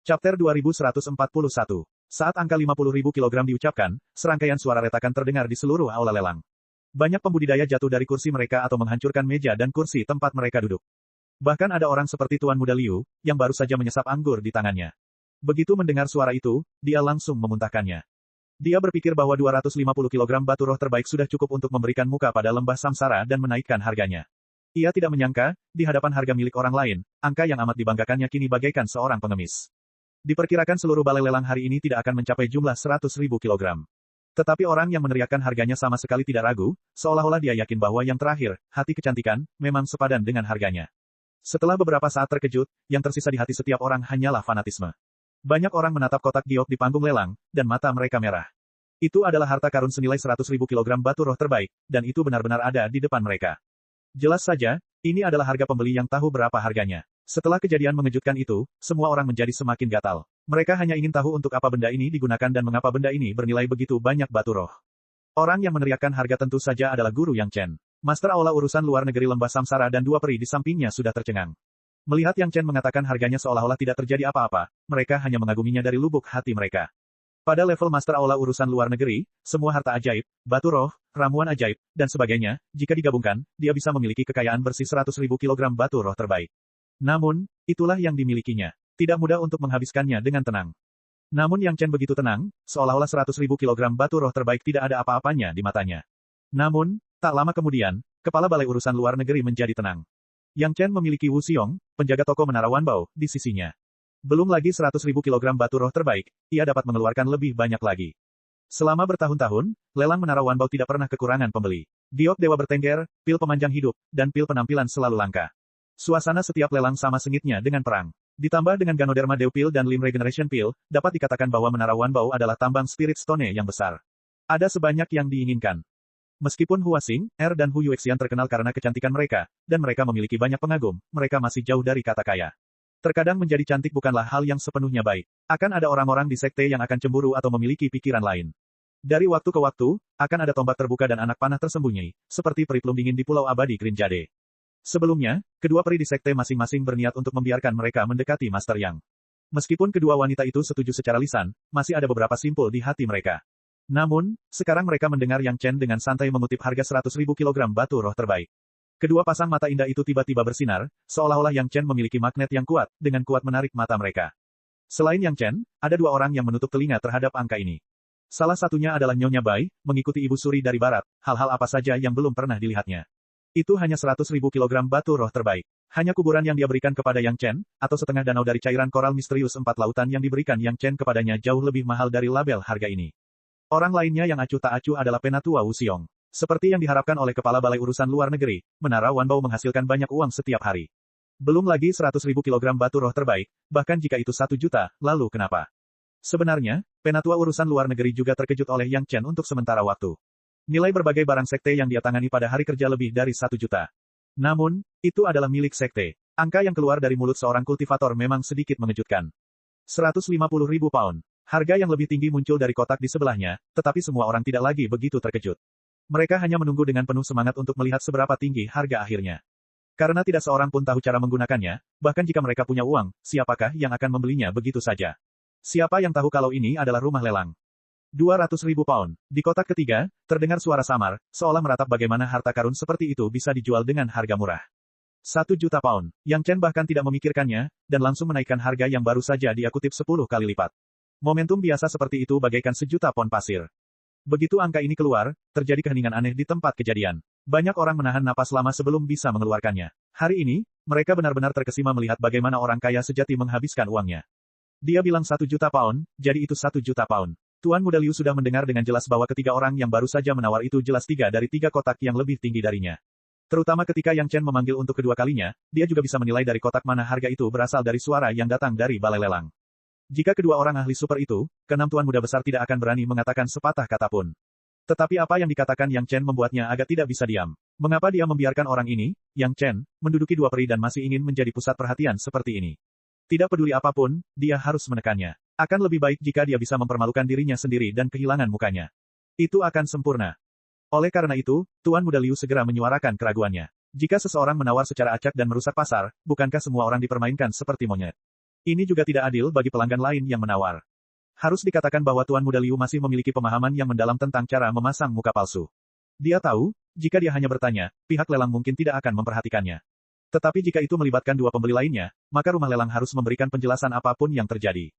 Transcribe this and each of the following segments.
Chapter 2141. Saat angka 50.000 kilogram diucapkan, serangkaian suara retakan terdengar di seluruh aula lelang. Banyak pembudidaya jatuh dari kursi mereka atau menghancurkan meja dan kursi tempat mereka duduk. Bahkan ada orang seperti Tuan Muda Liu, yang baru saja menyesap anggur di tangannya. Begitu mendengar suara itu, dia langsung memuntahkannya. Dia berpikir bahwa 250 kilogram batu roh terbaik sudah cukup untuk memberikan muka pada lembah samsara dan menaikkan harganya. Ia tidak menyangka, di hadapan harga milik orang lain, angka yang amat dibanggakannya kini bagaikan seorang pengemis. Diperkirakan seluruh balai lelang hari ini tidak akan mencapai jumlah 100.000 kilogram. Tetapi orang yang meneriakkan harganya sama sekali tidak ragu, seolah-olah dia yakin bahwa yang terakhir, hati kecantikan, memang sepadan dengan harganya. Setelah beberapa saat terkejut, yang tersisa di hati setiap orang hanyalah fanatisme. Banyak orang menatap kotak giok di panggung lelang, dan mata mereka merah. Itu adalah harta karun senilai 100.000 kilogram batu roh terbaik, dan itu benar-benar ada di depan mereka. Jelas saja, ini adalah harga pembeli yang tahu berapa harganya. Setelah kejadian mengejutkan itu, semua orang menjadi semakin gatal. Mereka hanya ingin tahu untuk apa benda ini digunakan dan mengapa benda ini bernilai begitu banyak batu roh. Orang yang meneriakkan harga tentu saja adalah Guru Yang Chen. Master Aula Urusan Luar Negeri Lembah Samsara dan dua peri di sampingnya sudah tercengang. Melihat Yang Chen mengatakan harganya seolah-olah tidak terjadi apa-apa, mereka hanya mengaguminya dari lubuk hati mereka. Pada level Master Aula Urusan Luar Negeri, semua harta ajaib, batu roh, ramuan ajaib, dan sebagainya, jika digabungkan, dia bisa memiliki kekayaan bersih 100.000 kilogram batu roh terbaik. Namun, itulah yang dimilikinya. Tidak mudah untuk menghabiskannya dengan tenang. Namun Yang Chen begitu tenang, seolah-olah 100.000 kilogram batu roh terbaik tidak ada apa-apanya di matanya. Namun, tak lama kemudian, kepala Balai Urusan Luar Negeri menjadi tenang. Yang Chen memiliki Wu Xiong, penjaga toko Menara Wanbao, di sisinya. Belum lagi 100.000 kilogram batu roh terbaik, ia dapat mengeluarkan lebih banyak lagi. Selama bertahun-tahun, lelang Menara Wanbao tidak pernah kekurangan pembeli. Giok Dewa Bertengger, pil pemanjang hidup, dan pil penampilan selalu langka. Suasana setiap lelang sama sengitnya dengan perang. Ditambah dengan Ganoderma Dew Pil dan Lim Regeneration Pil, dapat dikatakan bahwa Menara Wanbao adalah tambang Spirit Stone yang besar. Ada sebanyak yang diinginkan. Meskipun Hua Xing, Er dan Hu Yuexian terkenal karena kecantikan mereka, dan mereka memiliki banyak pengagum, mereka masih jauh dari kata kaya. Terkadang menjadi cantik bukanlah hal yang sepenuhnya baik. Akan ada orang-orang di sekte yang akan cemburu atau memiliki pikiran lain. Dari waktu ke waktu, akan ada tombak terbuka dan anak panah tersembunyi, seperti peri plum dingin di Pulau Abadi Green Jade. Sebelumnya, kedua peri di sekte masing-masing berniat untuk membiarkan mereka mendekati Master Yang. Meskipun kedua wanita itu setuju secara lisan, masih ada beberapa simpul di hati mereka. Namun, sekarang mereka mendengar Yang Chen dengan santai mengutip harga 100.000 kilogram batu roh terbaik. Kedua pasang mata indah itu tiba-tiba bersinar, seolah-olah Yang Chen memiliki magnet yang kuat, dengan kuat menarik mata mereka. Selain Yang Chen, ada dua orang yang menutup telinga terhadap angka ini. Salah satunya adalah Nyonya Bai, mengikuti Ibu Suri dari barat, hal-hal apa saja yang belum pernah dilihatnya. Itu hanya 100.000 kilogram batu roh terbaik. Hanya kuburan yang dia berikan kepada Yang Chen, atau setengah danau dari cairan koral misterius 4 lautan yang diberikan Yang Chen kepadanya jauh lebih mahal dari label harga ini. Orang lainnya yang acuh tak acuh adalah Penatua Wu Xiong. Seperti yang diharapkan oleh Kepala Balai Urusan Luar Negeri, Menara Wanbao menghasilkan banyak uang setiap hari. Belum lagi 100.000 kilogram batu roh terbaik, bahkan jika itu 1 juta, lalu kenapa? Sebenarnya, Penatua Urusan Luar Negeri juga terkejut oleh Yang Chen untuk sementara waktu. Nilai berbagai barang sekte yang dia tangani pada hari kerja lebih dari 1 juta. Namun, itu adalah milik sekte. Angka yang keluar dari mulut seorang kultivator memang sedikit mengejutkan. 150.000 pound. Harga yang lebih tinggi muncul dari kotak di sebelahnya, tetapi semua orang tidak lagi begitu terkejut. Mereka hanya menunggu dengan penuh semangat untuk melihat seberapa tinggi harga akhirnya. Karena tidak seorang pun tahu cara menggunakannya, bahkan jika mereka punya uang, siapakah yang akan membelinya begitu saja? Siapa yang tahu kalau ini adalah rumah lelang? 200.000 pound. Di kotak ketiga, terdengar suara samar, seolah meratap bagaimana harta karun seperti itu bisa dijual dengan harga murah. 1 juta pound. Yang Chen bahkan tidak memikirkannya, dan langsung menaikkan harga yang baru saja dia kutip 10 kali lipat. Momentum biasa seperti itu bagaikan 1 juta pon pasir. Begitu angka ini keluar, terjadi keheningan aneh di tempat kejadian. Banyak orang menahan napas lama sebelum bisa mengeluarkannya. Hari ini, mereka benar-benar terkesima melihat bagaimana orang kaya sejati menghabiskan uangnya. Dia bilang 1 juta pound, jadi itu 1 juta pound. Tuan Muda Liu sudah mendengar dengan jelas bahwa ketiga orang yang baru saja menawar itu jelas 3 dari 3 kotak yang lebih tinggi darinya. Terutama ketika Yang Chen memanggil untuk kedua kalinya, dia juga bisa menilai dari kotak mana harga itu berasal dari suara yang datang dari balai lelang. Jika kedua orang ahli super itu, keenam Tuan Muda Besar tidak akan berani mengatakan sepatah kata pun. Tetapi apa yang dikatakan Yang Chen membuatnya agak tidak bisa diam. Mengapa dia membiarkan orang ini, Yang Chen, menduduki dua peri dan masih ingin menjadi pusat perhatian seperti ini? Tidak peduli apapun, dia harus menekannya. Akan lebih baik jika dia bisa mempermalukan dirinya sendiri dan kehilangan mukanya. Itu akan sempurna. Oleh karena itu, Tuan Muda Liu segera menyuarakan keraguannya. Jika seseorang menawar secara acak dan merusak pasar, bukankah semua orang dipermainkan seperti monyet? Ini juga tidak adil bagi pelanggan lain yang menawar. Harus dikatakan bahwa Tuan Muda Liu masih memiliki pemahaman yang mendalam tentang cara memasang muka palsu. Dia tahu, jika dia hanya bertanya, pihak lelang mungkin tidak akan memperhatikannya. Tetapi jika itu melibatkan dua pembeli lainnya, maka rumah lelang harus memberikan penjelasan apapun yang terjadi.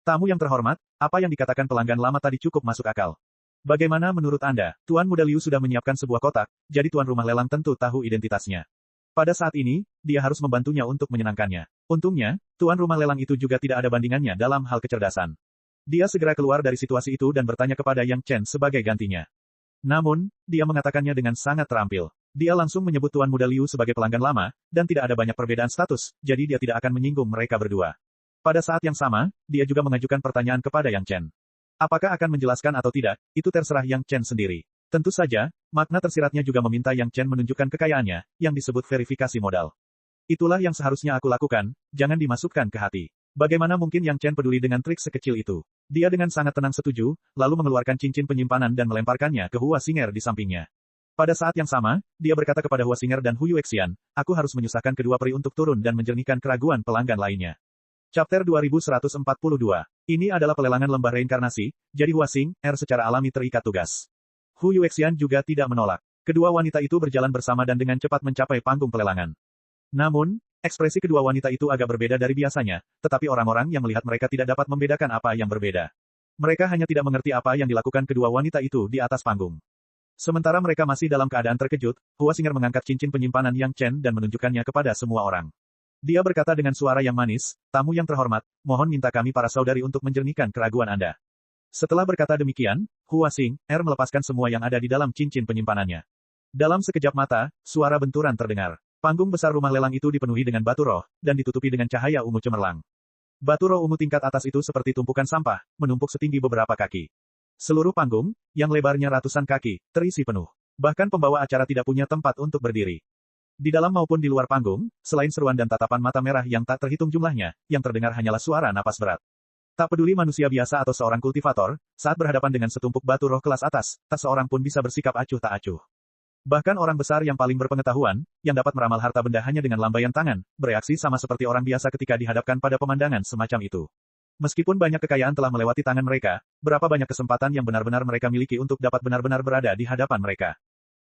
Tamu yang terhormat, apa yang dikatakan pelanggan lama tadi cukup masuk akal. Bagaimana menurut Anda? Tuan Muda Liu sudah menyiapkan sebuah kotak, jadi tuan rumah lelang tentu tahu identitasnya. Pada saat ini, dia harus membantunya untuk menyenangkannya. Untungnya, tuan rumah lelang itu juga tidak ada bandingannya dalam hal kecerdasan. Dia segera keluar dari situasi itu dan bertanya kepada Yang Chen sebagai gantinya. Namun, dia mengatakannya dengan sangat terampil. Dia langsung menyebut Tuan Muda Liu sebagai pelanggan lama, dan tidak ada banyak perbedaan status, jadi dia tidak akan menyinggung mereka berdua. Pada saat yang sama, dia juga mengajukan pertanyaan kepada Yang Chen. Apakah akan menjelaskan atau tidak, itu terserah Yang Chen sendiri. Tentu saja, makna tersiratnya juga meminta Yang Chen menunjukkan kekayaannya, yang disebut verifikasi modal. Itulah yang seharusnya aku lakukan, jangan dimasukkan ke hati. Bagaimana mungkin Yang Chen peduli dengan trik sekecil itu? Dia dengan sangat tenang setuju, lalu mengeluarkan cincin penyimpanan dan melemparkannya ke Hua Xinger di sampingnya. Pada saat yang sama, dia berkata kepada Hua Xinger dan Hu Yuexian, aku harus menyusahkan kedua peri untuk turun dan menjernihkan keraguan pelanggan lainnya. Chapter 2142. Ini adalah pelelangan lembah reinkarnasi, jadi Hua Xinger secara alami terikat tugas. Hu Yuexian juga tidak menolak. Kedua wanita itu berjalan bersama dan dengan cepat mencapai panggung pelelangan. Namun, ekspresi kedua wanita itu agak berbeda dari biasanya, tetapi orang-orang yang melihat mereka tidak dapat membedakan apa yang berbeda. Mereka hanya tidak mengerti apa yang dilakukan kedua wanita itu di atas panggung. Sementara mereka masih dalam keadaan terkejut, Hua Xinger mengangkat cincin penyimpanan Yang Chen dan menunjukkannya kepada semua orang. Dia berkata dengan suara yang manis, tamu yang terhormat, mohon minta kami para saudari untuk menjernihkan keraguan Anda. Setelah berkata demikian, Hua Xinger melepaskan semua yang ada di dalam cincin penyimpanannya. Dalam sekejap mata, suara benturan terdengar. Panggung besar rumah lelang itu dipenuhi dengan batu roh, dan ditutupi dengan cahaya ungu cemerlang. Batu roh ungu tingkat atas itu seperti tumpukan sampah, menumpuk setinggi beberapa kaki. Seluruh panggung, yang lebarnya ratusan kaki, terisi penuh. Bahkan pembawa acara tidak punya tempat untuk berdiri. Di dalam maupun di luar panggung, selain seruan dan tatapan mata merah yang tak terhitung jumlahnya, yang terdengar hanyalah suara napas berat. Tak peduli manusia biasa atau seorang kultivator, saat berhadapan dengan setumpuk batu roh kelas atas, tak seorang pun bisa bersikap acuh tak acuh. Bahkan orang besar yang paling berpengetahuan, yang dapat meramal harta benda hanya dengan lambaian tangan, bereaksi sama seperti orang biasa ketika dihadapkan pada pemandangan semacam itu. Meskipun banyak kekayaan telah melewati tangan mereka, berapa banyak kesempatan yang benar-benar mereka miliki untuk dapat benar-benar berada di hadapan mereka.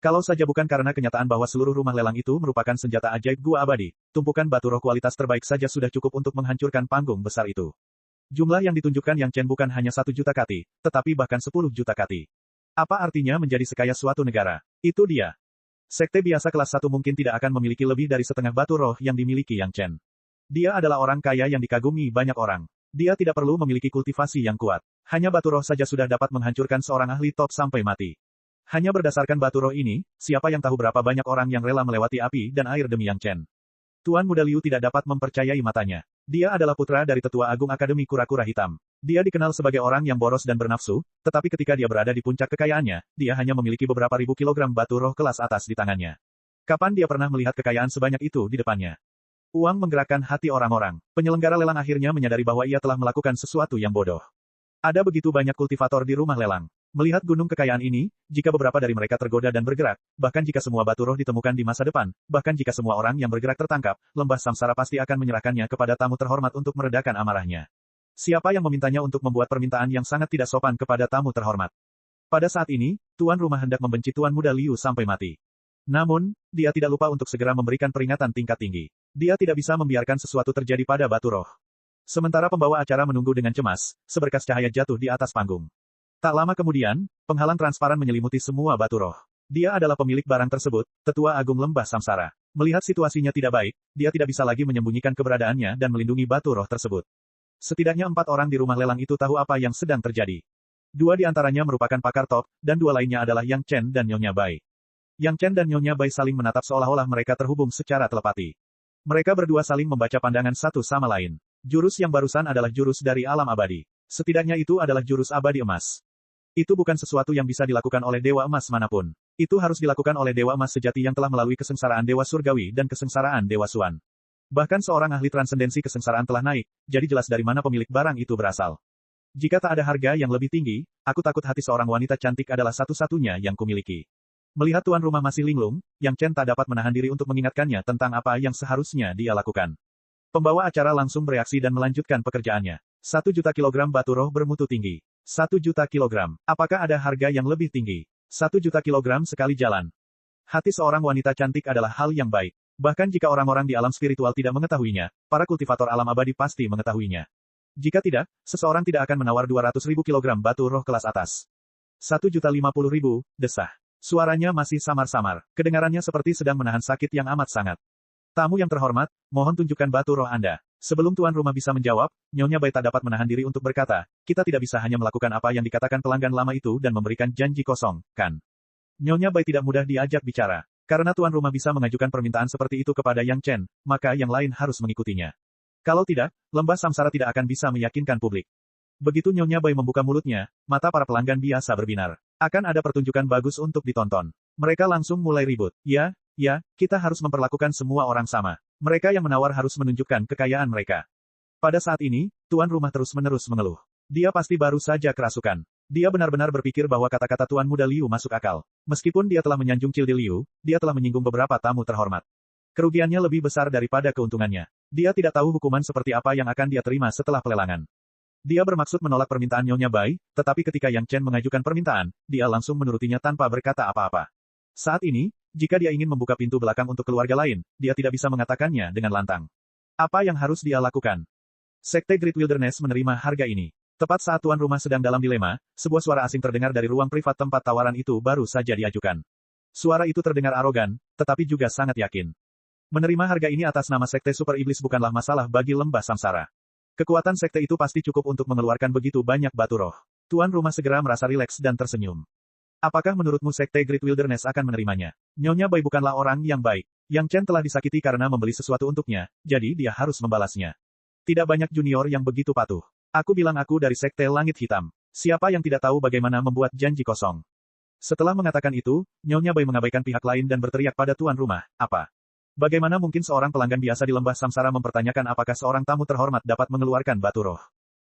Kalau saja bukan karena kenyataan bahwa seluruh rumah lelang itu merupakan senjata ajaib gua abadi, tumpukan batu roh kualitas terbaik saja sudah cukup untuk menghancurkan panggung besar itu. Jumlah yang ditunjukkan Yang Chen bukan hanya 1 juta kati, tetapi bahkan 10 juta kati. Apa artinya menjadi sekaya suatu negara? Itu dia. Sekte biasa kelas 1 mungkin tidak akan memiliki lebih dari setengah batu roh yang dimiliki Yang Chen. Dia adalah orang kaya yang dikagumi banyak orang. Dia tidak perlu memiliki kultivasi yang kuat. Hanya batu roh saja sudah dapat menghancurkan seorang ahli top sampai mati. Hanya berdasarkan batu roh ini, siapa yang tahu berapa banyak orang yang rela melewati api dan air demi Yang Chen. Tuan Muda Liu tidak dapat mempercayai matanya. Dia adalah putra dari Tetua Agung Akademi Kura-Kura Hitam. Dia dikenal sebagai orang yang boros dan bernafsu, tetapi ketika dia berada di puncak kekayaannya, dia hanya memiliki beberapa ribu kilogram batu roh kelas atas di tangannya. Kapan dia pernah melihat kekayaan sebanyak itu di depannya? Uang menggerakkan hati orang-orang. Penyelenggara lelang akhirnya menyadari bahwa ia telah melakukan sesuatu yang bodoh. Ada begitu banyak kultivator di rumah lelang. Melihat gunung kekayaan ini, jika beberapa dari mereka tergoda dan bergerak, bahkan jika semua batu roh ditemukan di masa depan, bahkan jika semua orang yang bergerak tertangkap, lembah samsara pasti akan menyerahkannya kepada tamu terhormat untuk meredakan amarahnya. Siapa yang memintanya untuk membuat permintaan yang sangat tidak sopan kepada tamu terhormat? Pada saat ini, tuan rumah hendak membenci Tuan Muda Liu sampai mati. Namun, dia tidak lupa untuk segera memberikan peringatan tingkat tinggi. Dia tidak bisa membiarkan sesuatu terjadi pada batu roh. Sementara pembawa acara menunggu dengan cemas, seberkas cahaya jatuh di atas panggung. Tak lama kemudian, penghalang transparan menyelimuti semua batu roh. Dia adalah pemilik barang tersebut, Tetua Agung Lembah Samsara. Melihat situasinya tidak baik, dia tidak bisa lagi menyembunyikan keberadaannya dan melindungi batu roh tersebut. Setidaknya 4 orang di rumah lelang itu tahu apa yang sedang terjadi. 2 di antaranya merupakan pakar top, dan 2 lainnya adalah Yang Chen dan Nyonya Bai. Yang Chen dan Nyonya Bai saling menatap seolah-olah mereka terhubung secara telepati. Mereka berdua saling membaca pandangan satu sama lain. Jurus yang barusan adalah jurus dari alam abadi. Setidaknya itu adalah jurus abadi emas. Itu bukan sesuatu yang bisa dilakukan oleh Dewa Emas manapun. Itu harus dilakukan oleh Dewa Emas sejati yang telah melalui kesengsaraan Dewa Surgawi dan kesengsaraan Dewa Suan. Bahkan seorang ahli transendensi kesengsaraan telah naik, jadi jelas dari mana pemilik barang itu berasal. Jika tak ada harga yang lebih tinggi, aku takut hati seorang wanita cantik adalah satu-satunya yang kumiliki. Melihat tuan rumah masih linglung, Yang Chen tak dapat menahan diri untuk mengingatkannya tentang apa yang seharusnya dia lakukan. Pembawa acara langsung bereaksi dan melanjutkan pekerjaannya. 1 juta kilogram batu roh bermutu tinggi. 1 juta kilogram. Apakah ada harga yang lebih tinggi? 1 juta kilogram sekali jalan. Hati seorang wanita cantik adalah hal yang baik. Bahkan jika orang-orang di alam spiritual tidak mengetahuinya, para kultivator alam abadi pasti mengetahuinya. Jika tidak, seseorang tidak akan menawar 200.000 kilogram batu roh kelas atas. 1.050.000, desah. Suaranya masih samar-samar. Kedengarannya seperti sedang menahan sakit yang amat sangat. Tamu yang terhormat, mohon tunjukkan batu roh Anda. Sebelum tuan rumah bisa menjawab, Nyonya Bai tak dapat menahan diri untuk berkata, kita tidak bisa hanya melakukan apa yang dikatakan pelanggan lama itu dan memberikan janji kosong, kan? Nyonya Bai tidak mudah diajak bicara. Karena tuan rumah bisa mengajukan permintaan seperti itu kepada Yang Chen, maka yang lain harus mengikutinya. Kalau tidak, lembah samsara tidak akan bisa meyakinkan publik. Begitu Nyonya Bai membuka mulutnya, mata para pelanggan biasa berbinar. Akan ada pertunjukan bagus untuk ditonton. Mereka langsung mulai ribut. Ya, kita harus memperlakukan semua orang sama. Mereka yang menawar harus menunjukkan kekayaan mereka. Pada saat ini, tuan rumah terus-menerus mengeluh. Dia pasti baru saja kerasukan. Dia benar-benar berpikir bahwa kata-kata tuan muda Liu masuk akal. Meskipun dia telah menyanjung Cildi Liu, dia telah menyinggung beberapa tamu terhormat. Kerugiannya lebih besar daripada keuntungannya. Dia tidak tahu hukuman seperti apa yang akan dia terima setelah pelelangan. Dia bermaksud menolak permintaan Nyonya Bai, tetapi ketika Yang Chen mengajukan permintaan, dia langsung menurutinya tanpa berkata apa-apa. Saat ini, jika dia ingin membuka pintu belakang untuk keluarga lain, dia tidak bisa mengatakannya dengan lantang. Apa yang harus dia lakukan? Sekte Great Wilderness menerima harga ini. Tepat saat tuan rumah sedang dalam dilema, sebuah suara asing terdengar dari ruang privat tempat tawaran itu baru saja diajukan. Suara itu terdengar arogan, tetapi juga sangat yakin. Menerima harga ini atas nama Sekte Super Iblis bukanlah masalah bagi lembah samsara. Kekuatan sekte itu pasti cukup untuk mengeluarkan begitu banyak batu roh. Tuan rumah segera merasa rileks dan tersenyum. Apakah menurutmu Sekte Great Wilderness akan menerimanya? Nyonya Bai bukanlah orang yang baik. Yang Chen telah disakiti karena membeli sesuatu untuknya, jadi dia harus membalasnya. Tidak banyak junior yang begitu patuh. Aku bilang aku dari Sekte Langit Hitam. Siapa yang tidak tahu bagaimana membuat janji kosong? Setelah mengatakan itu, Nyonya Bai mengabaikan pihak lain dan berteriak pada tuan rumah, apa? Bagaimana mungkin seorang pelanggan biasa di lembah samsara mempertanyakan apakah seorang tamu terhormat dapat mengeluarkan batu roh?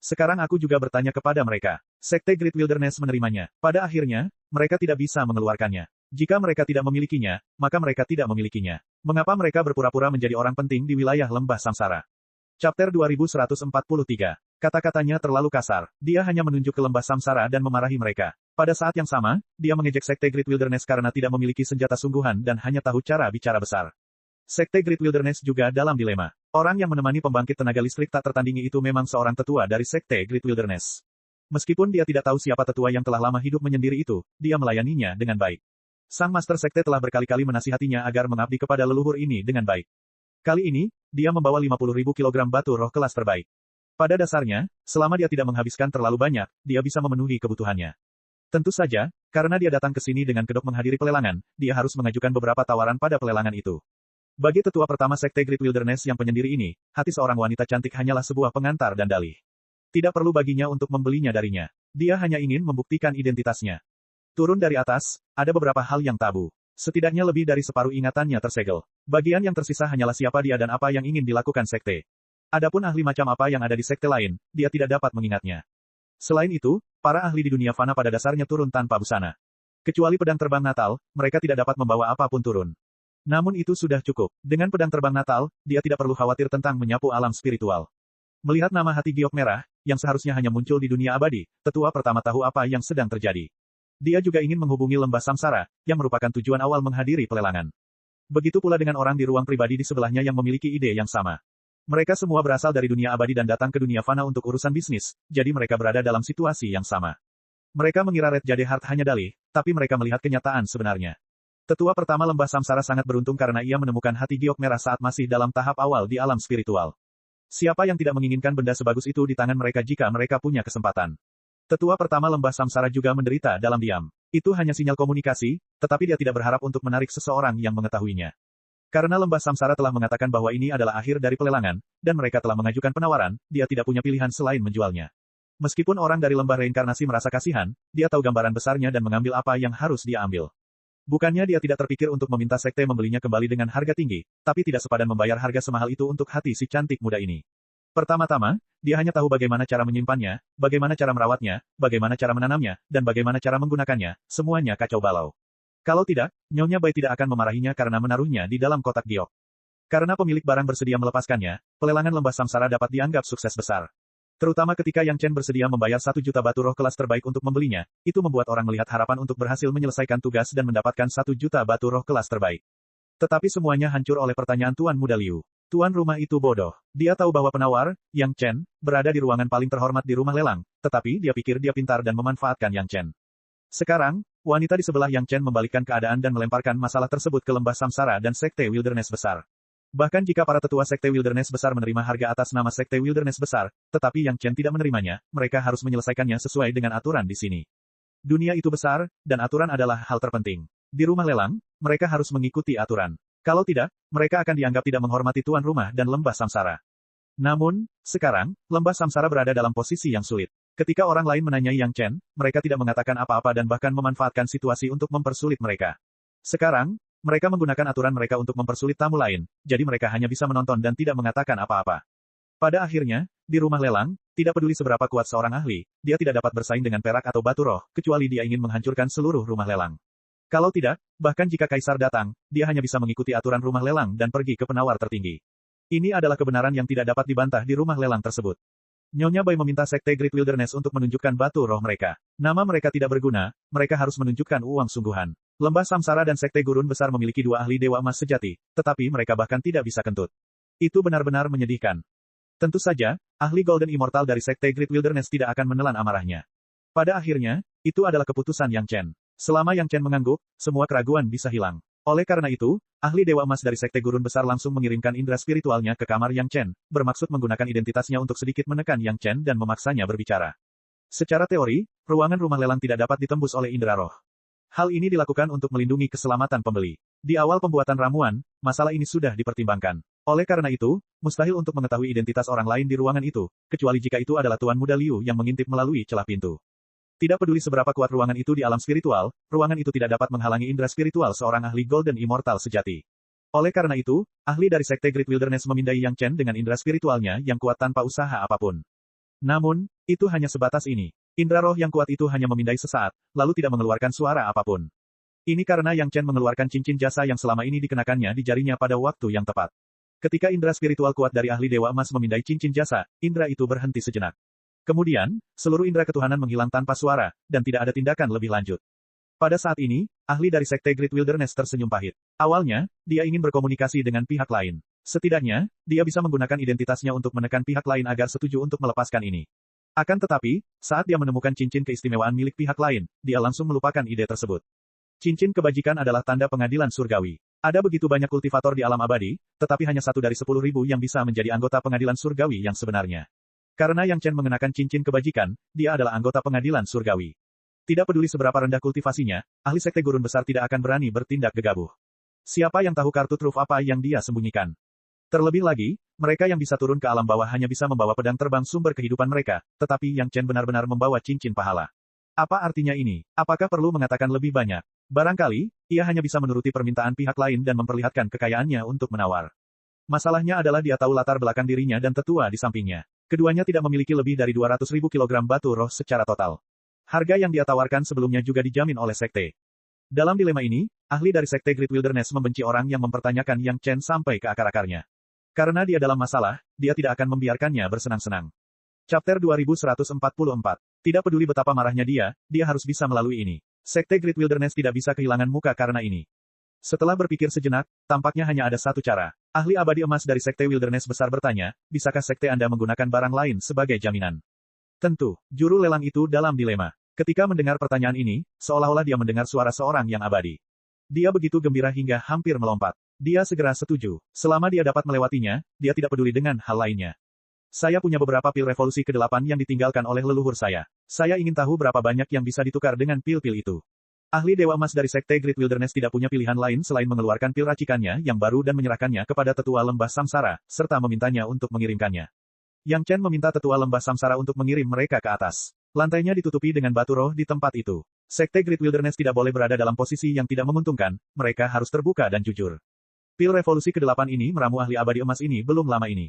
Sekarang aku juga bertanya kepada mereka. Sekte Great Wilderness menerimanya. Pada akhirnya, mereka tidak bisa mengeluarkannya. Jika mereka tidak memilikinya, maka mereka tidak memilikinya. Mengapa mereka berpura-pura menjadi orang penting di wilayah lembah samsara? Chapter 2143. Kata-katanya terlalu kasar. Dia hanya menunjuk ke lembah samsara dan memarahi mereka. Pada saat yang sama, dia mengejek Sekte Great Wilderness karena tidak memiliki senjata sungguhan dan hanya tahu cara bicara besar. Sekte Great Wilderness juga dalam dilema. Orang yang menemani pembangkit tenaga listrik tak tertandingi itu memang seorang tetua dari Sekte Great Wilderness. Meskipun dia tidak tahu siapa tetua yang telah lama hidup menyendiri itu, dia melayaninya dengan baik. Sang Master Sekte telah berkali-kali menasihatinya agar mengabdi kepada leluhur ini dengan baik. Kali ini, dia membawa 50.000 kilogram batu roh kelas terbaik. Pada dasarnya, selama dia tidak menghabiskan terlalu banyak, dia bisa memenuhi kebutuhannya. Tentu saja, karena dia datang ke sini dengan kedok menghadiri pelelangan, dia harus mengajukan beberapa tawaran pada pelelangan itu. Bagi tetua pertama Sekte Great Wilderness yang penyendiri ini, hati seorang wanita cantik hanyalah sebuah pengantar dan dalih. Tidak perlu baginya untuk membelinya darinya. Dia hanya ingin membuktikan identitasnya. Turun dari atas, ada beberapa hal yang tabu. Setidaknya lebih dari separuh ingatannya tersegel. Bagian yang tersisa hanyalah siapa dia dan apa yang ingin dilakukan sekte. Adapun ahli macam apa yang ada di sekte lain, dia tidak dapat mengingatnya. Selain itu, para ahli di dunia fana pada dasarnya turun tanpa busana. Kecuali pedang terbang Natal, mereka tidak dapat membawa apapun turun. Namun itu sudah cukup. Dengan pedang terbang Natal, dia tidak perlu khawatir tentang menyapu alam spiritual. Melihat nama hati giok merah, yang seharusnya hanya muncul di dunia abadi, tetua pertama tahu apa yang sedang terjadi. Dia juga ingin menghubungi lembah samsara, yang merupakan tujuan awal menghadiri pelelangan. Begitu pula dengan orang di ruang pribadi di sebelahnya yang memiliki ide yang sama. Mereka semua berasal dari dunia abadi dan datang ke dunia fana untuk urusan bisnis, jadi mereka berada dalam situasi yang sama. Mereka mengira Red Jade Heart hanya dalih, tapi mereka melihat kenyataan sebenarnya. Tetua pertama lembah samsara sangat beruntung karena ia menemukan hati giok merah saat masih dalam tahap awal di alam spiritual. Siapa yang tidak menginginkan benda sebagus itu di tangan mereka jika mereka punya kesempatan? Tetua pertama lembah samsara juga menderita dalam diam. Itu hanya sinyal komunikasi, tetapi dia tidak berharap untuk menarik seseorang yang mengetahuinya. Karena lembah samsara telah mengatakan bahwa ini adalah akhir dari pelelangan, dan mereka telah mengajukan penawaran, dia tidak punya pilihan selain menjualnya. Meskipun orang dari lembah reinkarnasi merasa kasihan, dia tahu gambaran besarnya dan mengambil apa yang harus dia ambil. Bukannya dia tidak terpikir untuk meminta sekte membelinya kembali dengan harga tinggi, tapi tidak sepadan membayar harga semahal itu untuk hati si cantik muda ini. Pertama-tama, dia hanya tahu bagaimana cara menyimpannya, bagaimana cara merawatnya, bagaimana cara menanamnya, dan bagaimana cara menggunakannya, semuanya kacau balau. Kalau tidak, Nyonya Bai tidak akan memarahinya karena menaruhnya di dalam kotak giok. Karena pemilik barang bersedia melepaskannya, pelelangan lembah samsara dapat dianggap sukses besar. Terutama ketika Yang Chen bersedia membayar 1 juta batu roh kelas terbaik untuk membelinya, itu membuat orang melihat harapan untuk berhasil menyelesaikan tugas dan mendapatkan 1 juta batu roh kelas terbaik. Tetapi semuanya hancur oleh pertanyaan Tuan Muda Liu. Tuan rumah itu bodoh. Dia tahu bahwa penawar, Yang Chen, berada di ruangan paling terhormat di rumah lelang, tetapi dia pikir dia pintar dan memanfaatkan Yang Chen. Sekarang, wanita di sebelah Yang Chen membalikkan keadaan dan melemparkan masalah tersebut ke lembah samsara dan sekte wilderness besar. Bahkan jika para tetua sekte wilderness besar menerima harga atas nama sekte wilderness besar, tetapi Yang Chen tidak menerimanya, mereka harus menyelesaikannya sesuai dengan aturan di sini. Dunia itu besar, dan aturan adalah hal terpenting. Di rumah lelang, mereka harus mengikuti aturan. Kalau tidak, mereka akan dianggap tidak menghormati tuan rumah dan lembah samsara. Namun, sekarang, lembah samsara berada dalam posisi yang sulit. Ketika orang lain menanyai Yang Chen, mereka tidak mengatakan apa-apa dan bahkan memanfaatkan situasi untuk mempersulit mereka. Sekarang, mereka menggunakan aturan mereka untuk mempersulit tamu lain, jadi mereka hanya bisa menonton dan tidak mengatakan apa-apa. Pada akhirnya, di rumah lelang, tidak peduli seberapa kuat seorang ahli, dia tidak dapat bersaing dengan perak atau batu roh, kecuali dia ingin menghancurkan seluruh rumah lelang. Kalau tidak, bahkan jika kaisar datang, dia hanya bisa mengikuti aturan rumah lelang dan pergi ke penawar tertinggi. Ini adalah kebenaran yang tidak dapat dibantah di rumah lelang tersebut. Nyonya Bai meminta sekte Great Wilderness untuk menunjukkan batu roh mereka. Nama mereka tidak berguna, mereka harus menunjukkan uang sungguhan. Lembah Samsara dan sekte gurun besar memiliki 2 ahli dewa emas sejati, tetapi mereka bahkan tidak bisa kentut. Itu benar-benar menyedihkan. Tentu saja, ahli Golden Immortal dari sekte Great Wilderness tidak akan menelan amarahnya. Pada akhirnya, itu adalah keputusan Yang Chen. Selama Yang Chen mengangguk, semua keraguan bisa hilang. Oleh karena itu, ahli Dewa Emas dari Sekte Gurun Besar langsung mengirimkan indera spiritualnya ke kamar Yang Chen, bermaksud menggunakan identitasnya untuk sedikit menekan Yang Chen dan memaksanya berbicara. Secara teori, ruangan rumah lelang tidak dapat ditembus oleh indera roh. Hal ini dilakukan untuk melindungi keselamatan pembeli. Di awal pembuatan ramuan, masalah ini sudah dipertimbangkan. Oleh karena itu, mustahil untuk mengetahui identitas orang lain di ruangan itu, kecuali jika itu adalah Tuan Muda Liu yang mengintip melalui celah pintu. Tidak peduli seberapa kuat ruangan itu di alam spiritual, ruangan itu tidak dapat menghalangi indera spiritual seorang ahli Golden Immortal sejati. Oleh karena itu, ahli dari Sekte Great Wilderness memindai Yang Chen dengan indera spiritualnya yang kuat tanpa usaha apapun. Namun, itu hanya sebatas ini. Indera roh yang kuat itu hanya memindai sesaat, lalu tidak mengeluarkan suara apapun. Ini karena Yang Chen mengeluarkan cincin jasa yang selama ini dikenakannya di jarinya pada waktu yang tepat. Ketika indera spiritual kuat dari ahli Dewa Emas memindai cincin jasa, indera itu berhenti sejenak. Kemudian, seluruh indera ketuhanan menghilang tanpa suara, dan tidak ada tindakan lebih lanjut. Pada saat ini, ahli dari Sekte Great Wilderness tersenyum pahit. Awalnya, dia ingin berkomunikasi dengan pihak lain. Setidaknya, dia bisa menggunakan identitasnya untuk menekan pihak lain agar setuju untuk melepaskan ini. Akan tetapi, saat dia menemukan cincin keistimewaan milik pihak lain, dia langsung melupakan ide tersebut. Cincin kebajikan adalah tanda pengadilan surgawi. Ada begitu banyak kultivator di alam abadi, tetapi hanya 1 dari 10.000 yang bisa menjadi anggota pengadilan surgawi yang sebenarnya. Karena Yang Chen mengenakan cincin kebajikan, dia adalah anggota pengadilan surgawi. Tidak peduli seberapa rendah kultivasinya, ahli sekte gurun besar tidak akan berani bertindak gegabah. Siapa yang tahu kartu truf apa yang dia sembunyikan? Terlebih lagi, mereka yang bisa turun ke alam bawah hanya bisa membawa pedang terbang sumber kehidupan mereka, tetapi Yang Chen benar-benar membawa cincin pahala. Apa artinya ini? Apakah perlu mengatakan lebih banyak? Barangkali, ia hanya bisa menuruti permintaan pihak lain dan memperlihatkan kekayaannya untuk menawar. Masalahnya adalah dia tahu latar belakang dirinya dan tetua di sampingnya. Keduanya tidak memiliki lebih dari 200.000 kilogram batu roh secara total. Harga yang dia tawarkan sebelumnya juga dijamin oleh sekte. Dalam dilema ini, ahli dari Sekte Great Wilderness membenci orang yang mempertanyakan Yang Chen sampai ke akar-akarnya. Karena dia dalam masalah, dia tidak akan membiarkannya bersenang-senang. Chapter 2144. Tidak peduli betapa marahnya dia harus bisa melalui ini. Sekte Great Wilderness tidak bisa kehilangan muka karena ini. Setelah berpikir sejenak, tampaknya hanya ada satu cara. Ahli abadi emas dari Sekte Wilderness besar bertanya, bisakah sekte Anda menggunakan barang lain sebagai jaminan? Tentu, juru lelang itu dalam dilema. Ketika mendengar pertanyaan ini, seolah-olah dia mendengar suara seorang yang abadi. Dia begitu gembira hingga hampir melompat. Dia segera setuju. Selama dia dapat melewatinya, dia tidak peduli dengan hal lainnya. Saya punya beberapa pil revolusi ke-8 yang ditinggalkan oleh leluhur saya. Saya ingin tahu berapa banyak yang bisa ditukar dengan pil-pil itu. Ahli Dewa Emas dari Sekte Great Wilderness tidak punya pilihan lain selain mengeluarkan pil racikannya yang baru dan menyerahkannya kepada tetua lembah samsara, serta memintanya untuk mengirimkannya. Yang Chen meminta tetua lembah samsara untuk mengirim mereka ke atas. Lantainya ditutupi dengan batu roh di tempat itu. Sekte Great Wilderness tidak boleh berada dalam posisi yang tidak menguntungkan, mereka harus terbuka dan jujur. Pil revolusi ke-8 ini meramu ahli abadi emas ini belum lama ini.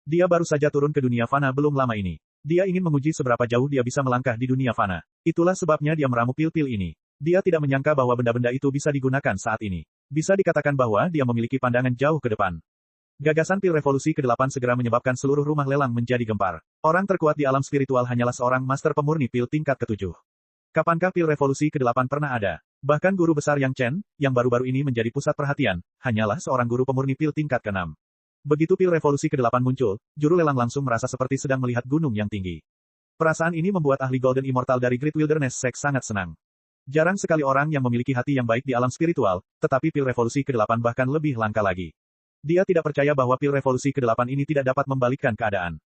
Dia baru saja turun ke dunia fana belum lama ini. Dia ingin menguji seberapa jauh dia bisa melangkah di dunia fana. Itulah sebabnya dia meramu pil-pil ini. Dia tidak menyangka bahwa benda-benda itu bisa digunakan saat ini. Bisa dikatakan bahwa dia memiliki pandangan jauh ke depan. Gagasan pil revolusi ke-8 segera menyebabkan seluruh rumah lelang menjadi gempar. Orang terkuat di alam spiritual hanyalah seorang master pemurni pil tingkat ke-7. Kapankah pil revolusi ke-8 pernah ada? Bahkan guru besar Yang Chen, yang baru-baru ini menjadi pusat perhatian, hanyalah seorang guru pemurni pil tingkat ke-6. Begitu pil revolusi ke-8 muncul, juru lelang langsung merasa seperti sedang melihat gunung yang tinggi. Perasaan ini membuat ahli Golden Immortal dari Great Wilderness Sect sangat senang. Jarang sekali orang yang memiliki hati yang baik di alam spiritual, tetapi pil revolusi ke-8 bahkan lebih langka lagi. Dia tidak percaya bahwa pil revolusi ke-8 ini tidak dapat membalikkan keadaan.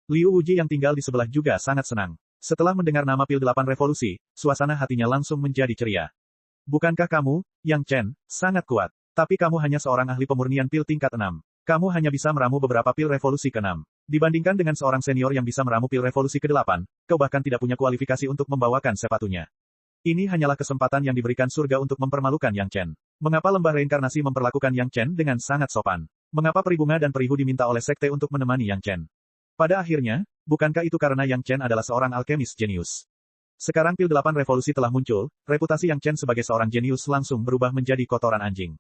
Liu Wuji yang tinggal di sebelah juga sangat senang. Setelah mendengar nama pil 8 revolusi, suasana hatinya langsung menjadi ceria. Bukankah kamu, Yang Chen, sangat kuat? Tapi kamu hanya seorang ahli pemurnian pil tingkat 6. Kamu hanya bisa meramu beberapa pil revolusi ke-6. Dibandingkan dengan seorang senior yang bisa meramu pil revolusi ke-8, kau bahkan tidak punya kualifikasi untuk membawakan sepatunya. Ini hanyalah kesempatan yang diberikan surga untuk mempermalukan Yang Chen. Mengapa lembah reinkarnasi memperlakukan Yang Chen dengan sangat sopan? Mengapa peribunga dan perihu diminta oleh sekte untuk menemani Yang Chen? Pada akhirnya, bukankah itu karena Yang Chen adalah seorang alkemis jenius? Sekarang pil 8 revolusi telah muncul, reputasi Yang Chen sebagai seorang jenius langsung berubah menjadi kotoran anjing.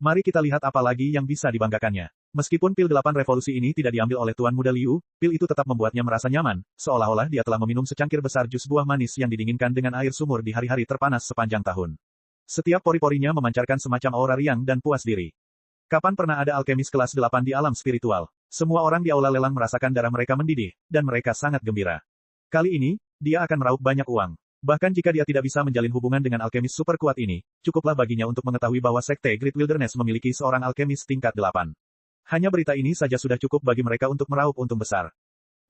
Mari kita lihat apa lagi yang bisa dibanggakannya. Meskipun pil 8 revolusi ini tidak diambil oleh Tuan Muda Liu, pil itu tetap membuatnya merasa nyaman, seolah-olah dia telah meminum secangkir besar jus buah manis yang didinginkan dengan air sumur di hari-hari terpanas sepanjang tahun. Setiap pori-porinya memancarkan semacam aura riang dan puas diri. Kapan pernah ada alkemis kelas 8 di alam spiritual? Semua orang di aula lelang merasakan darah mereka mendidih, dan mereka sangat gembira. Kali ini, dia akan meraup banyak uang. Bahkan jika dia tidak bisa menjalin hubungan dengan alkemis super kuat ini, cukuplah baginya untuk mengetahui bahwa Sekte Great Wilderness memiliki seorang alkemis tingkat 8. Hanya berita ini saja sudah cukup bagi mereka untuk meraup untung besar.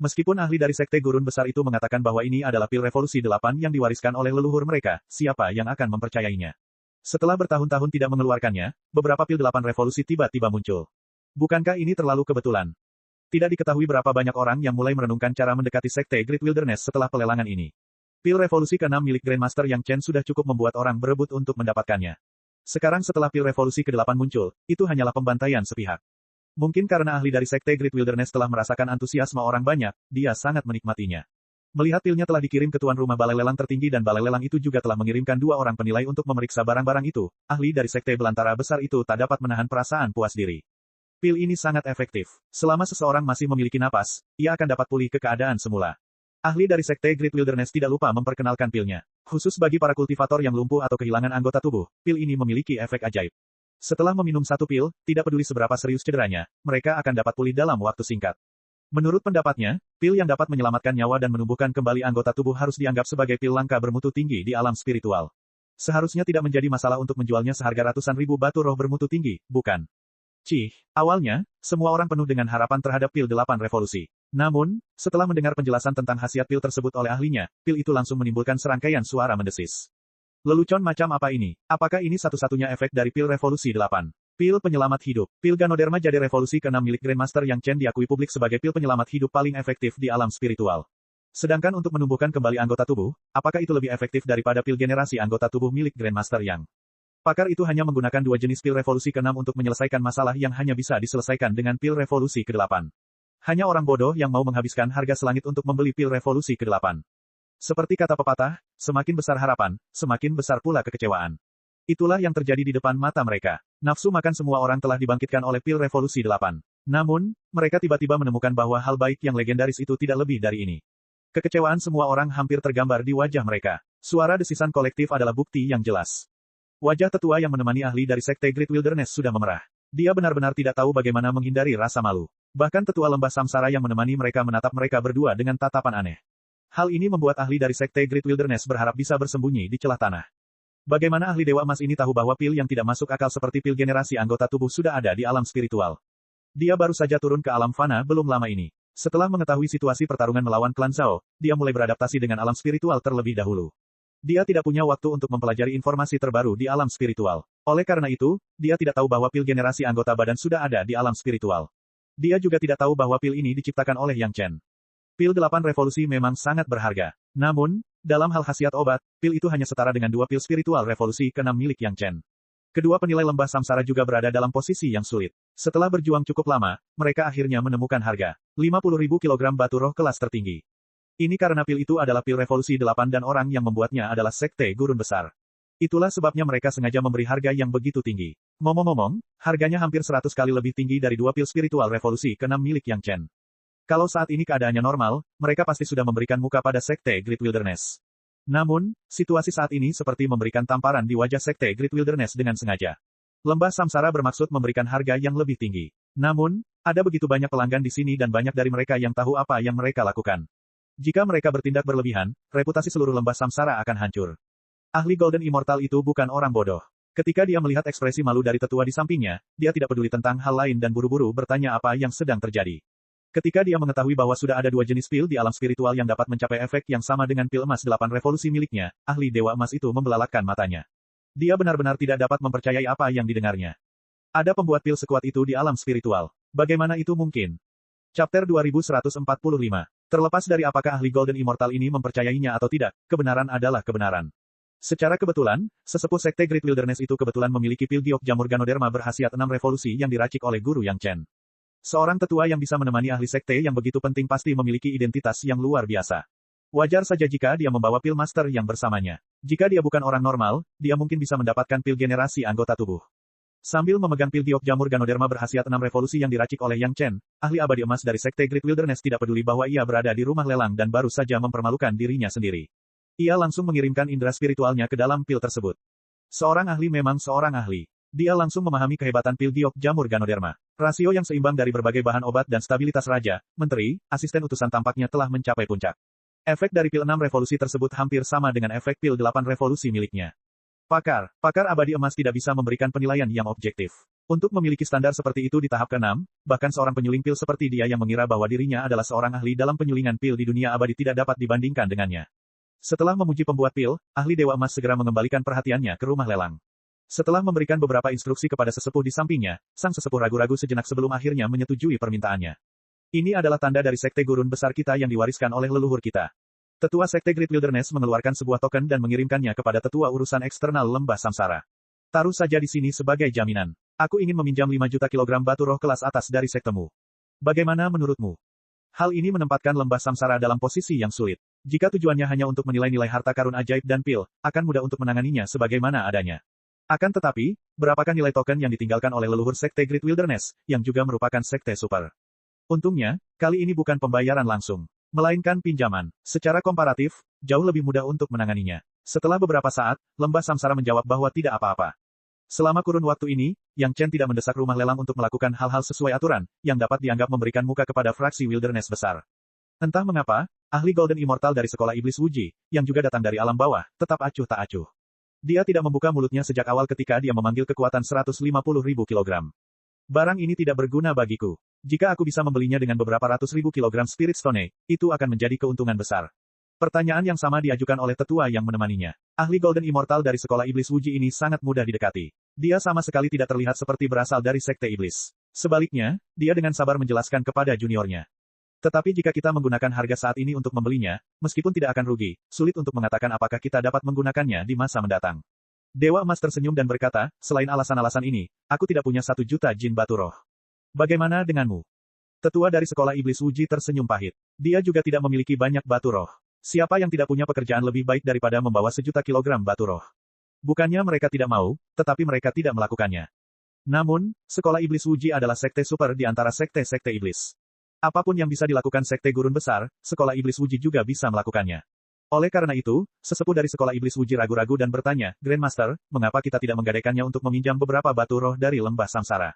Meskipun ahli dari Sekte Gurun Besar itu mengatakan bahwa ini adalah pil revolusi 8 yang diwariskan oleh leluhur mereka, siapa yang akan mempercayainya? Setelah bertahun-tahun tidak mengeluarkannya, beberapa pil 8 revolusi tiba-tiba muncul. Bukankah ini terlalu kebetulan? Tidak diketahui berapa banyak orang yang mulai merenungkan cara mendekati Sekte Great Wilderness setelah pelelangan ini. Pil revolusi ke-6 milik Grandmaster Yang Chen sudah cukup membuat orang berebut untuk mendapatkannya. Sekarang setelah pil revolusi ke-8 muncul, itu hanyalah pembantaian sepihak. Mungkin karena ahli dari Sekte Great Wilderness telah merasakan antusiasme orang banyak, dia sangat menikmatinya. Melihat pilnya telah dikirim ke tuan rumah balai lelang tertinggi dan balai lelang itu juga telah mengirimkan 2 orang penilai untuk memeriksa barang-barang itu, ahli dari Sekte Belantara Besar itu tak dapat menahan perasaan puas diri. Pil ini sangat efektif. Selama seseorang masih memiliki napas, ia akan dapat pulih ke keadaan semula. Ahli dari Sekte Great Wilderness tidak lupa memperkenalkan pilnya. Khusus bagi para kultivator yang lumpuh atau kehilangan anggota tubuh, pil ini memiliki efek ajaib. Setelah meminum 1 pil, tidak peduli seberapa serius cederanya, mereka akan dapat pulih dalam waktu singkat. Menurut pendapatnya, pil yang dapat menyelamatkan nyawa dan menumbuhkan kembali anggota tubuh harus dianggap sebagai pil langka bermutu tinggi di alam spiritual. Seharusnya tidak menjadi masalah untuk menjualnya seharga ratusan ribu batu roh bermutu tinggi, bukan? Awalnya, semua orang penuh dengan harapan terhadap pil 8 revolusi. Namun, setelah mendengar penjelasan tentang khasiat pil tersebut oleh ahlinya, pil itu langsung menimbulkan serangkaian suara mendesis. Lelucon macam apa ini? Apakah ini satu-satunya efek dari pil revolusi 8? Pil penyelamat hidup. Pil Ganoderma Jade revolusi ke-6 milik Grandmaster Yang Chen diakui publik sebagai pil penyelamat hidup paling efektif di alam spiritual. Sedangkan untuk menumbuhkan kembali anggota tubuh, apakah itu lebih efektif daripada pil generasi anggota tubuh milik Grandmaster Yang? Pakar itu hanya menggunakan 2 jenis pil revolusi ke-6 untuk menyelesaikan masalah yang hanya bisa diselesaikan dengan pil revolusi ke-8. Hanya orang bodoh yang mau menghabiskan harga selangit untuk membeli pil revolusi ke-8. Seperti kata pepatah, semakin besar harapan, semakin besar pula kekecewaan. Itulah yang terjadi di depan mata mereka. Nafsu makan semua orang telah dibangkitkan oleh pil revolusi 8. Namun, mereka tiba-tiba menemukan bahwa hal baik yang legendaris itu tidak lebih dari ini. Kekecewaan semua orang hampir tergambar di wajah mereka. Suara desisan kolektif adalah bukti yang jelas. Wajah tetua yang menemani ahli dari Sekte Great Wilderness sudah memerah. Dia benar-benar tidak tahu bagaimana menghindari rasa malu. Bahkan tetua lembah samsara yang menemani mereka menatap mereka berdua dengan tatapan aneh. Hal ini membuat ahli dari Sekte Great Wilderness berharap bisa bersembunyi di celah tanah. Bagaimana ahli Dewa Emas ini tahu bahwa pil yang tidak masuk akal seperti pil generasi anggota tubuh sudah ada di alam spiritual? Dia baru saja turun ke alam fana belum lama ini. Setelah mengetahui situasi pertarungan melawan klan Zhao, dia mulai beradaptasi dengan alam spiritual terlebih dahulu. Dia tidak punya waktu untuk mempelajari informasi terbaru di alam spiritual. Oleh karena itu, dia tidak tahu bahwa pil generasi anggota badan sudah ada di alam spiritual. Dia juga tidak tahu bahwa pil ini diciptakan oleh Yang Chen. Pil 8 revolusi memang sangat berharga. Namun, dalam hal khasiat obat, pil itu hanya setara dengan 2 pil spiritual revolusi ke-6 milik Yang Chen. Kedua penilai lembah samsara juga berada dalam posisi yang sulit. Setelah berjuang cukup lama, mereka akhirnya menemukan harga 50.000 kg batu roh kelas tertinggi. Ini karena pil itu adalah pil revolusi 8 dan orang yang membuatnya adalah Sekte Gurun Besar. Itulah sebabnya mereka sengaja memberi harga yang begitu tinggi. Ngomong-ngomong, harganya hampir 100 kali lebih tinggi dari 2 pil spiritual revolusi ke-6 milik Yang Chen. Kalau saat ini keadaannya normal, mereka pasti sudah memberikan muka pada Sekte Great Wilderness. Namun, situasi saat ini seperti memberikan tamparan di wajah Sekte Great Wilderness dengan sengaja. Lembah Samsara bermaksud memberikan harga yang lebih tinggi. Namun, ada begitu banyak pelanggan di sini dan banyak dari mereka yang tahu apa yang mereka lakukan. Jika mereka bertindak berlebihan, reputasi seluruh lembah Samsara akan hancur. Ahli Golden Immortal itu bukan orang bodoh. Ketika dia melihat ekspresi malu dari tetua di sampingnya, dia tidak peduli tentang hal lain dan buru-buru bertanya apa yang sedang terjadi. Ketika dia mengetahui bahwa sudah ada 2 jenis pil di alam spiritual yang dapat mencapai efek yang sama dengan pil emas 8 revolusi miliknya, ahli Dewa Emas itu membelalakkan matanya. Dia benar-benar tidak dapat mempercayai apa yang didengarnya. Ada pembuat pil sekuat itu di alam spiritual. Bagaimana itu mungkin? Chapter 2145. Terlepas dari apakah ahli Golden Immortal ini mempercayainya atau tidak, kebenaran adalah kebenaran. Secara kebetulan, sesepuh Sekte Great Wilderness itu kebetulan memiliki pil giok jamur Ganoderma berhasiat 6 revolusi yang diracik oleh guru Yang Chen. Seorang tetua yang bisa menemani ahli sekte yang begitu penting pasti memiliki identitas yang luar biasa. Wajar saja jika dia membawa pil master yang bersamanya. Jika dia bukan orang normal, dia mungkin bisa mendapatkan pil generasi anggota tubuh. Sambil memegang pil giok jamur Ganoderma berhasiat 6 revolusi yang diracik oleh Yang Chen, ahli abadi emas dari Sekte Great Wilderness tidak peduli bahwa ia berada di rumah lelang dan baru saja mempermalukan dirinya sendiri. Ia langsung mengirimkan indera spiritualnya ke dalam pil tersebut. Seorang ahli memang seorang ahli. Dia langsung memahami kehebatan pil giok jamur Ganoderma. Rasio yang seimbang dari berbagai bahan obat dan stabilitas raja, menteri, asisten utusan tampaknya telah mencapai puncak. Efek dari pil 6 revolusi tersebut hampir sama dengan efek pil 8 revolusi miliknya. Pakar abadi emas tidak bisa memberikan penilaian yang objektif. Untuk memiliki standar seperti itu di tahap ke-6, bahkan seorang penyuling pil seperti dia yang mengira bahwa dirinya adalah seorang ahli dalam penyulingan pil di dunia abadi tidak dapat dibandingkan dengannya. Setelah memuji pembuat pil, ahli Dewa Emas segera mengembalikan perhatiannya ke rumah lelang. Setelah memberikan beberapa instruksi kepada sesepuh di sampingnya, sang sesepuh ragu-ragu sejenak sebelum akhirnya menyetujui permintaannya. Ini adalah tanda dari sekte gurun besar kita yang diwariskan oleh leluhur kita. Tetua Sekte Great Wilderness mengeluarkan sebuah token dan mengirimkannya kepada tetua urusan eksternal lembah Samsara. Taruh saja di sini sebagai jaminan. Aku ingin meminjam 5 juta kilogram batu roh kelas atas dari sektemu. Bagaimana menurutmu? Hal ini menempatkan lembah Samsara dalam posisi yang sulit. Jika tujuannya hanya untuk menilai-nilai harta karun ajaib dan pil, akan mudah untuk menanganinya sebagaimana adanya. Akan tetapi, berapakah nilai token yang ditinggalkan oleh leluhur Sekte Great Wilderness, yang juga merupakan sekte super? Untungnya, kali ini bukan pembayaran langsung, melainkan pinjaman. Secara komparatif, jauh lebih mudah untuk menanganinya. Setelah beberapa saat, lembah Samsara menjawab bahwa tidak apa-apa. Selama kurun waktu ini, Yang Chen tidak mendesak rumah lelang untuk melakukan hal-hal sesuai aturan, yang dapat dianggap memberikan muka kepada fraksi Wilderness besar. Entah mengapa, ahli Golden Immortal dari sekolah iblis Wuji, yang juga datang dari alam bawah, tetap acuh tak acuh. Dia tidak membuka mulutnya sejak awal ketika dia memanggil kekuatan 150.000 kilogram. Barang ini tidak berguna bagiku. Jika aku bisa membelinya dengan beberapa ratus ribu kilogram Spirit Stone, itu akan menjadi keuntungan besar. Pertanyaan yang sama diajukan oleh tetua yang menemaninya. Ahli Golden Immortal dari sekolah iblis Wuji ini sangat mudah didekati. Dia sama sekali tidak terlihat seperti berasal dari sekte iblis. Sebaliknya, dia dengan sabar menjelaskan kepada juniornya. Tetapi jika kita menggunakan harga saat ini untuk membelinya, meskipun tidak akan rugi, sulit untuk mengatakan apakah kita dapat menggunakannya di masa mendatang. Dewa Emas tersenyum dan berkata, selain alasan-alasan ini, aku tidak punya 1 juta jin batu roh. Bagaimana denganmu? Tetua dari sekolah iblis Wuji tersenyum pahit. Dia juga tidak memiliki banyak batu roh. Siapa yang tidak punya pekerjaan lebih baik daripada membawa 1 juta kilogram batu roh? Bukannya mereka tidak mau, tetapi mereka tidak melakukannya. Namun, sekolah iblis Wuji adalah sekte super di antara sekte-sekte iblis. Apapun yang bisa dilakukan sekte gurun besar, sekolah iblis Wuji juga bisa melakukannya. Oleh karena itu, sesepuh dari sekolah iblis Wuji ragu-ragu dan bertanya, Grandmaster, mengapa kita tidak menggadaikannya untuk meminjam beberapa batu roh dari lembah Samsara?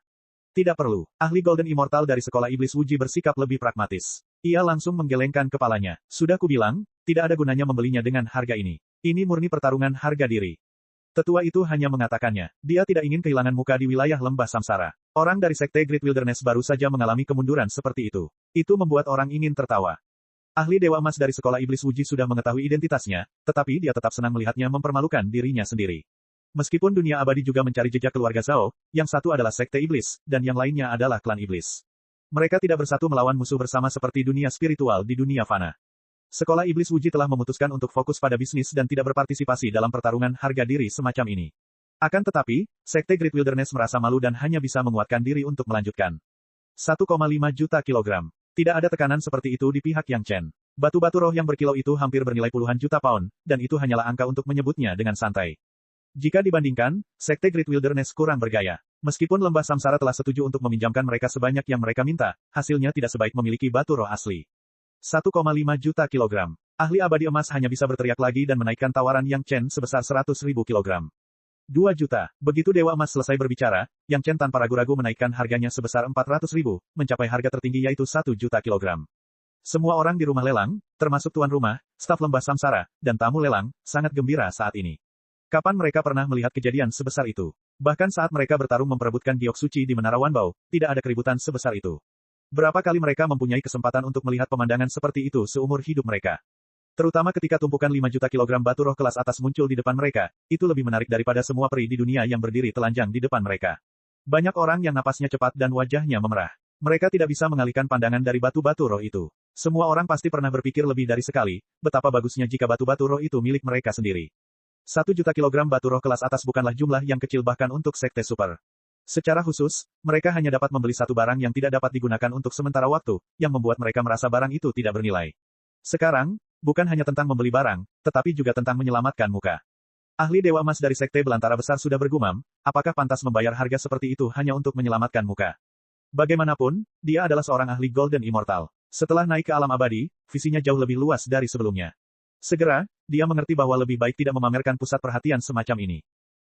Tidak perlu. Ahli Golden Immortal dari sekolah iblis Wuji bersikap lebih pragmatis. Ia langsung menggelengkan kepalanya. Sudah kubilang, tidak ada gunanya membelinya dengan harga ini. Ini murni pertarungan harga diri. Tetua itu hanya mengatakannya. Dia tidak ingin kehilangan muka di wilayah lembah Samsara. Orang dari sekte Great Wilderness baru saja mengalami kemunduran seperti itu. Itu membuat orang ingin tertawa. Ahli Dewa Emas dari sekolah iblis Wuji sudah mengetahui identitasnya, tetapi dia tetap senang melihatnya mempermalukan dirinya sendiri. Meskipun dunia abadi juga mencari jejak keluarga Zhao, yang satu adalah sekte iblis, dan yang lainnya adalah klan iblis. Mereka tidak bersatu melawan musuh bersama seperti dunia spiritual di dunia fana. Sekolah iblis Wuji telah memutuskan untuk fokus pada bisnis dan tidak berpartisipasi dalam pertarungan harga diri semacam ini. Akan tetapi, sekte Great Wilderness merasa malu dan hanya bisa menguatkan diri untuk melanjutkan. 1,5 juta kilogram. Tidak ada tekanan seperti itu di pihak Yang Chen. Batu-batu roh yang berkilau itu hampir bernilai puluhan juta pound, dan itu hanyalah angka untuk menyebutnya dengan santai. Jika dibandingkan, Sekte Great Wilderness kurang bergaya. Meskipun Lembah Samsara telah setuju untuk meminjamkan mereka sebanyak yang mereka minta, hasilnya tidak sebaik memiliki batu roh asli. 1,5 juta kilogram. Ahli abadi emas hanya bisa berteriak lagi dan menaikkan tawaran Yang Chen sebesar 100.000 kilogram. 2 juta. Begitu Dewa Emas selesai berbicara, Yang Chen tanpa ragu-ragu menaikkan harganya sebesar 400.000, mencapai harga tertinggi yaitu 1 juta kilogram. Semua orang di rumah lelang, termasuk tuan rumah, staf Lembah Samsara, dan tamu lelang, sangat gembira saat ini. Kapan mereka pernah melihat kejadian sebesar itu? Bahkan saat mereka bertarung memperebutkan giok suci di Menara Wanbao, tidak ada keributan sebesar itu. Berapa kali mereka mempunyai kesempatan untuk melihat pemandangan seperti itu seumur hidup mereka? Terutama ketika tumpukan 5 juta kilogram batu roh kelas atas muncul di depan mereka, itu lebih menarik daripada semua peri di dunia yang berdiri telanjang di depan mereka. Banyak orang yang napasnya cepat dan wajahnya memerah. Mereka tidak bisa mengalihkan pandangan dari batu-batu roh itu. Semua orang pasti pernah berpikir lebih dari sekali, betapa bagusnya jika batu-batu roh itu milik mereka sendiri. 1 juta kilogram batu roh kelas atas bukanlah jumlah yang kecil bahkan untuk sekte super. Secara khusus, mereka hanya dapat membeli satu barang yang tidak dapat digunakan untuk sementara waktu, yang membuat mereka merasa barang itu tidak bernilai. Sekarang, bukan hanya tentang membeli barang, tetapi juga tentang menyelamatkan muka. Ahli Dewa Emas dari Sekte Belantara Besar sudah bergumam, apakah pantas membayar harga seperti itu hanya untuk menyelamatkan muka? Bagaimanapun, dia adalah seorang ahli Golden Immortal. Setelah naik ke alam abadi, visinya jauh lebih luas dari sebelumnya. Segera, dia mengerti bahwa lebih baik tidak memamerkan pusat perhatian semacam ini.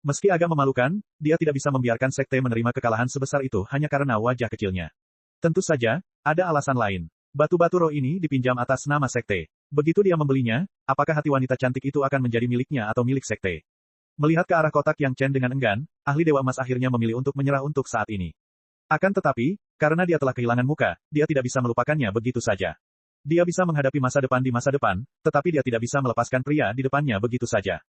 Meski agak memalukan, dia tidak bisa membiarkan Sekte menerima kekalahan sebesar itu hanya karena wajah kecilnya. Tentu saja, ada alasan lain. Batu-batu roh ini dipinjam atas nama Sekte. Begitu dia membelinya, apakah hati wanita cantik itu akan menjadi miliknya atau milik Sekte? Melihat ke arah kotak Yang Chen dengan enggan, ahli Dewa Emas akhirnya memilih untuk menyerah untuk saat ini. Akan tetapi, karena dia telah kehilangan muka, dia tidak bisa melupakannya begitu saja. Dia bisa menghadapi masa depan di masa depan, tetapi dia tidak bisa melepaskan pria di depannya begitu saja.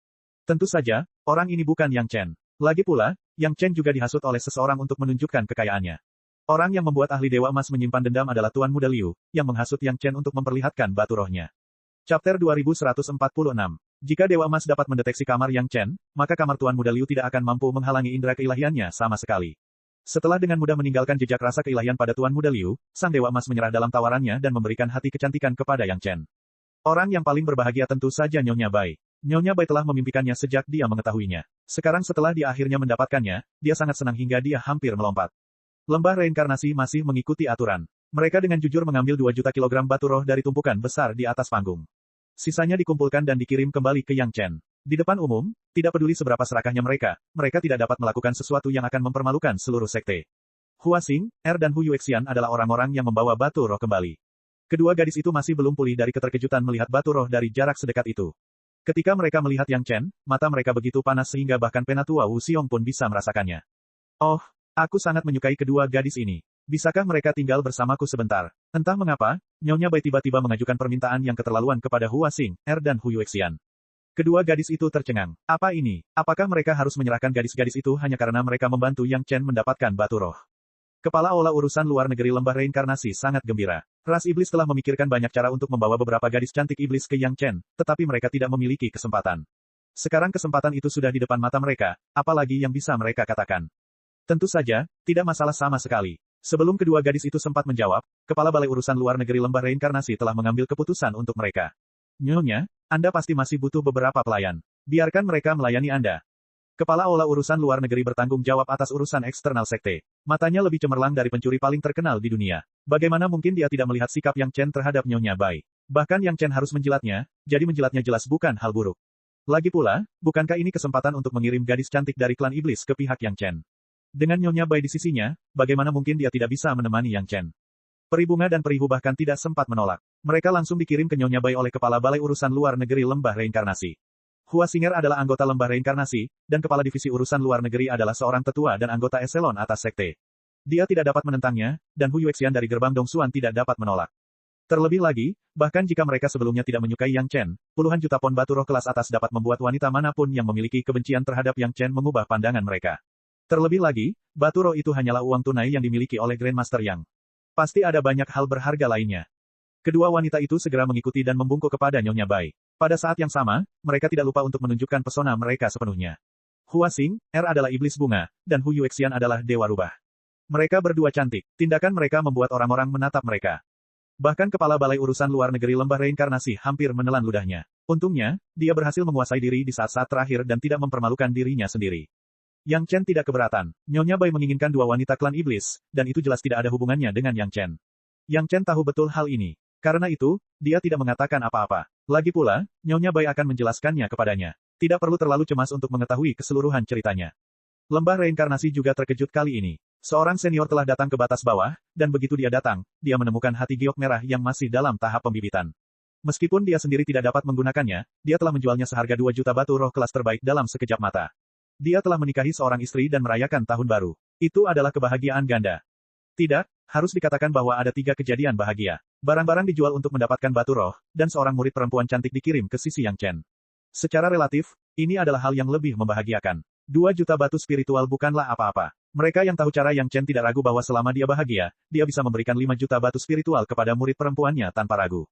Tentu saja, orang ini bukan Yang Chen. Lagi pula, Yang Chen juga dihasut oleh seseorang untuk menunjukkan kekayaannya. Orang yang membuat ahli Dewa Emas menyimpan dendam adalah Tuan Muda Liu, yang menghasut Yang Chen untuk memperlihatkan batu rohnya. Chapter 2146. Jika Dewa Emas dapat mendeteksi kamar Yang Chen, maka kamar Tuan Muda Liu tidak akan mampu menghalangi indera keilahiannya sama sekali. Setelah dengan mudah meninggalkan jejak rasa keilahian pada Tuan Muda Liu, Sang Dewa Emas menyerah dalam tawarannya dan memberikan hati kecantikan kepada Yang Chen. Orang yang paling berbahagia tentu saja Nyonya Bai. Nyonya Bai telah memimpikannya sejak dia mengetahuinya. Sekarang setelah dia akhirnya mendapatkannya, dia sangat senang hingga dia hampir melompat. Lembah reinkarnasi masih mengikuti aturan. Mereka dengan jujur mengambil 2 juta kilogram batu roh dari tumpukan besar di atas panggung. Sisanya dikumpulkan dan dikirim kembali ke Yang Chen. Di depan umum, tidak peduli seberapa serakahnya mereka tidak dapat melakukan sesuatu yang akan mempermalukan seluruh sekte. Hua Xing, dan Hu Yuexian adalah orang-orang yang membawa batu roh kembali. Kedua gadis itu masih belum pulih dari keterkejutan melihat batu roh dari jarak sedekat itu. Ketika mereka melihat Yang Chen, mata mereka begitu panas sehingga bahkan penatua Wu Xiong pun bisa merasakannya. Oh, aku sangat menyukai kedua gadis ini. Bisakah mereka tinggal bersamaku sebentar? Entah mengapa, Nyonya Bai tiba-tiba mengajukan permintaan yang keterlaluan kepada Hua Xing, dan Hu Yuexian. Kedua gadis itu tercengang. Apa ini? Apakah mereka harus menyerahkan gadis-gadis itu hanya karena mereka membantu Yang Chen mendapatkan batu roh? Kepala Aula Urusan Luar Negeri Lembah Reinkarnasi sangat gembira. Ras iblis telah memikirkan banyak cara untuk membawa beberapa gadis cantik iblis ke Yang Chen, tetapi mereka tidak memiliki kesempatan. Sekarang kesempatan itu sudah di depan mata mereka, apalagi yang bisa mereka katakan. Tentu saja, tidak masalah sama sekali. Sebelum kedua gadis itu sempat menjawab, Kepala Balai Urusan Luar Negeri Lembah Reinkarnasi telah mengambil keputusan untuk mereka. Nyonya, Anda pasti masih butuh beberapa pelayan. Biarkan mereka melayani Anda. Kepala Aula Urusan Luar Negeri bertanggung jawab atas urusan eksternal sekte. Matanya lebih cemerlang dari pencuri paling terkenal di dunia. Bagaimana mungkin dia tidak melihat sikap Yang Chen terhadap Nyonya Bai? Bahkan Yang Chen harus menjilatnya, jadi menjilatnya jelas bukan hal buruk. Lagi pula, bukankah ini kesempatan untuk mengirim gadis cantik dari klan iblis ke pihak Yang Chen? Dengan Nyonya Bai di sisinya, bagaimana mungkin dia tidak bisa menemani Yang Chen? Peri Bunga dan Peri Hu bahkan tidak sempat menolak. Mereka langsung dikirim ke Nyonya Bai oleh Kepala Balai Urusan Luar Negeri Lembah Reinkarnasi. Hua Xinger adalah anggota Lembah Reinkarnasi, dan Kepala Divisi Urusan Luar Negeri adalah seorang tetua dan anggota eselon atas sekte. Dia tidak dapat menentangnya, dan Hu Yuexian dari gerbang Dongsuan tidak dapat menolak. Terlebih lagi, bahkan jika mereka sebelumnya tidak menyukai Yang Chen, puluhan juta pon batu roh kelas atas dapat membuat wanita manapun yang memiliki kebencian terhadap Yang Chen mengubah pandangan mereka. Terlebih lagi, batu roh itu hanyalah uang tunai yang dimiliki oleh Grandmaster Yang. Pasti ada banyak hal berharga lainnya. Kedua wanita itu segera mengikuti dan membungkuk kepada Nyonya Bai. Pada saat yang sama, mereka tidak lupa untuk menunjukkan pesona mereka sepenuhnya. Hua Xing, adalah iblis bunga, dan Hu Yuexian adalah dewa rubah. Mereka berdua cantik. Tindakan mereka membuat orang-orang menatap mereka. Bahkan kepala Balai Urusan Luar Negeri Lembah Reinkarnasi hampir menelan ludahnya. Untungnya, dia berhasil menguasai diri di saat-saat terakhir dan tidak mempermalukan dirinya sendiri. Yang Chen tidak keberatan. Nyonya Bai menginginkan dua wanita klan iblis, dan itu jelas tidak ada hubungannya dengan Yang Chen. Yang Chen tahu betul hal ini. Karena itu, dia tidak mengatakan apa-apa. Lagi pula, Nyonya Bai akan menjelaskannya kepadanya. Tidak perlu terlalu cemas untuk mengetahui keseluruhan ceritanya. Lembah Reinkarnasi juga terkejut kali ini. Seorang senior telah datang ke batas bawah, dan begitu dia datang, dia menemukan hati giok merah yang masih dalam tahap pembibitan. Meskipun dia sendiri tidak dapat menggunakannya, dia telah menjualnya seharga 2 juta batu roh kelas terbaik dalam sekejap mata. Dia telah menikahi seorang istri dan merayakan tahun baru. Itu adalah kebahagiaan ganda. Tidak, harus dikatakan bahwa ada 3 kejadian bahagia. Barang-barang dijual untuk mendapatkan batu roh, dan seorang murid perempuan cantik dikirim ke sisi Yang Chen. Secara relatif, ini adalah hal yang lebih membahagiakan. 2 juta batu spiritual bukanlah apa-apa. Mereka yang tahu cara Yang Chen tidak ragu bahwa selama dia bahagia, dia bisa memberikan 5 juta batu spiritual kepada murid perempuannya tanpa ragu.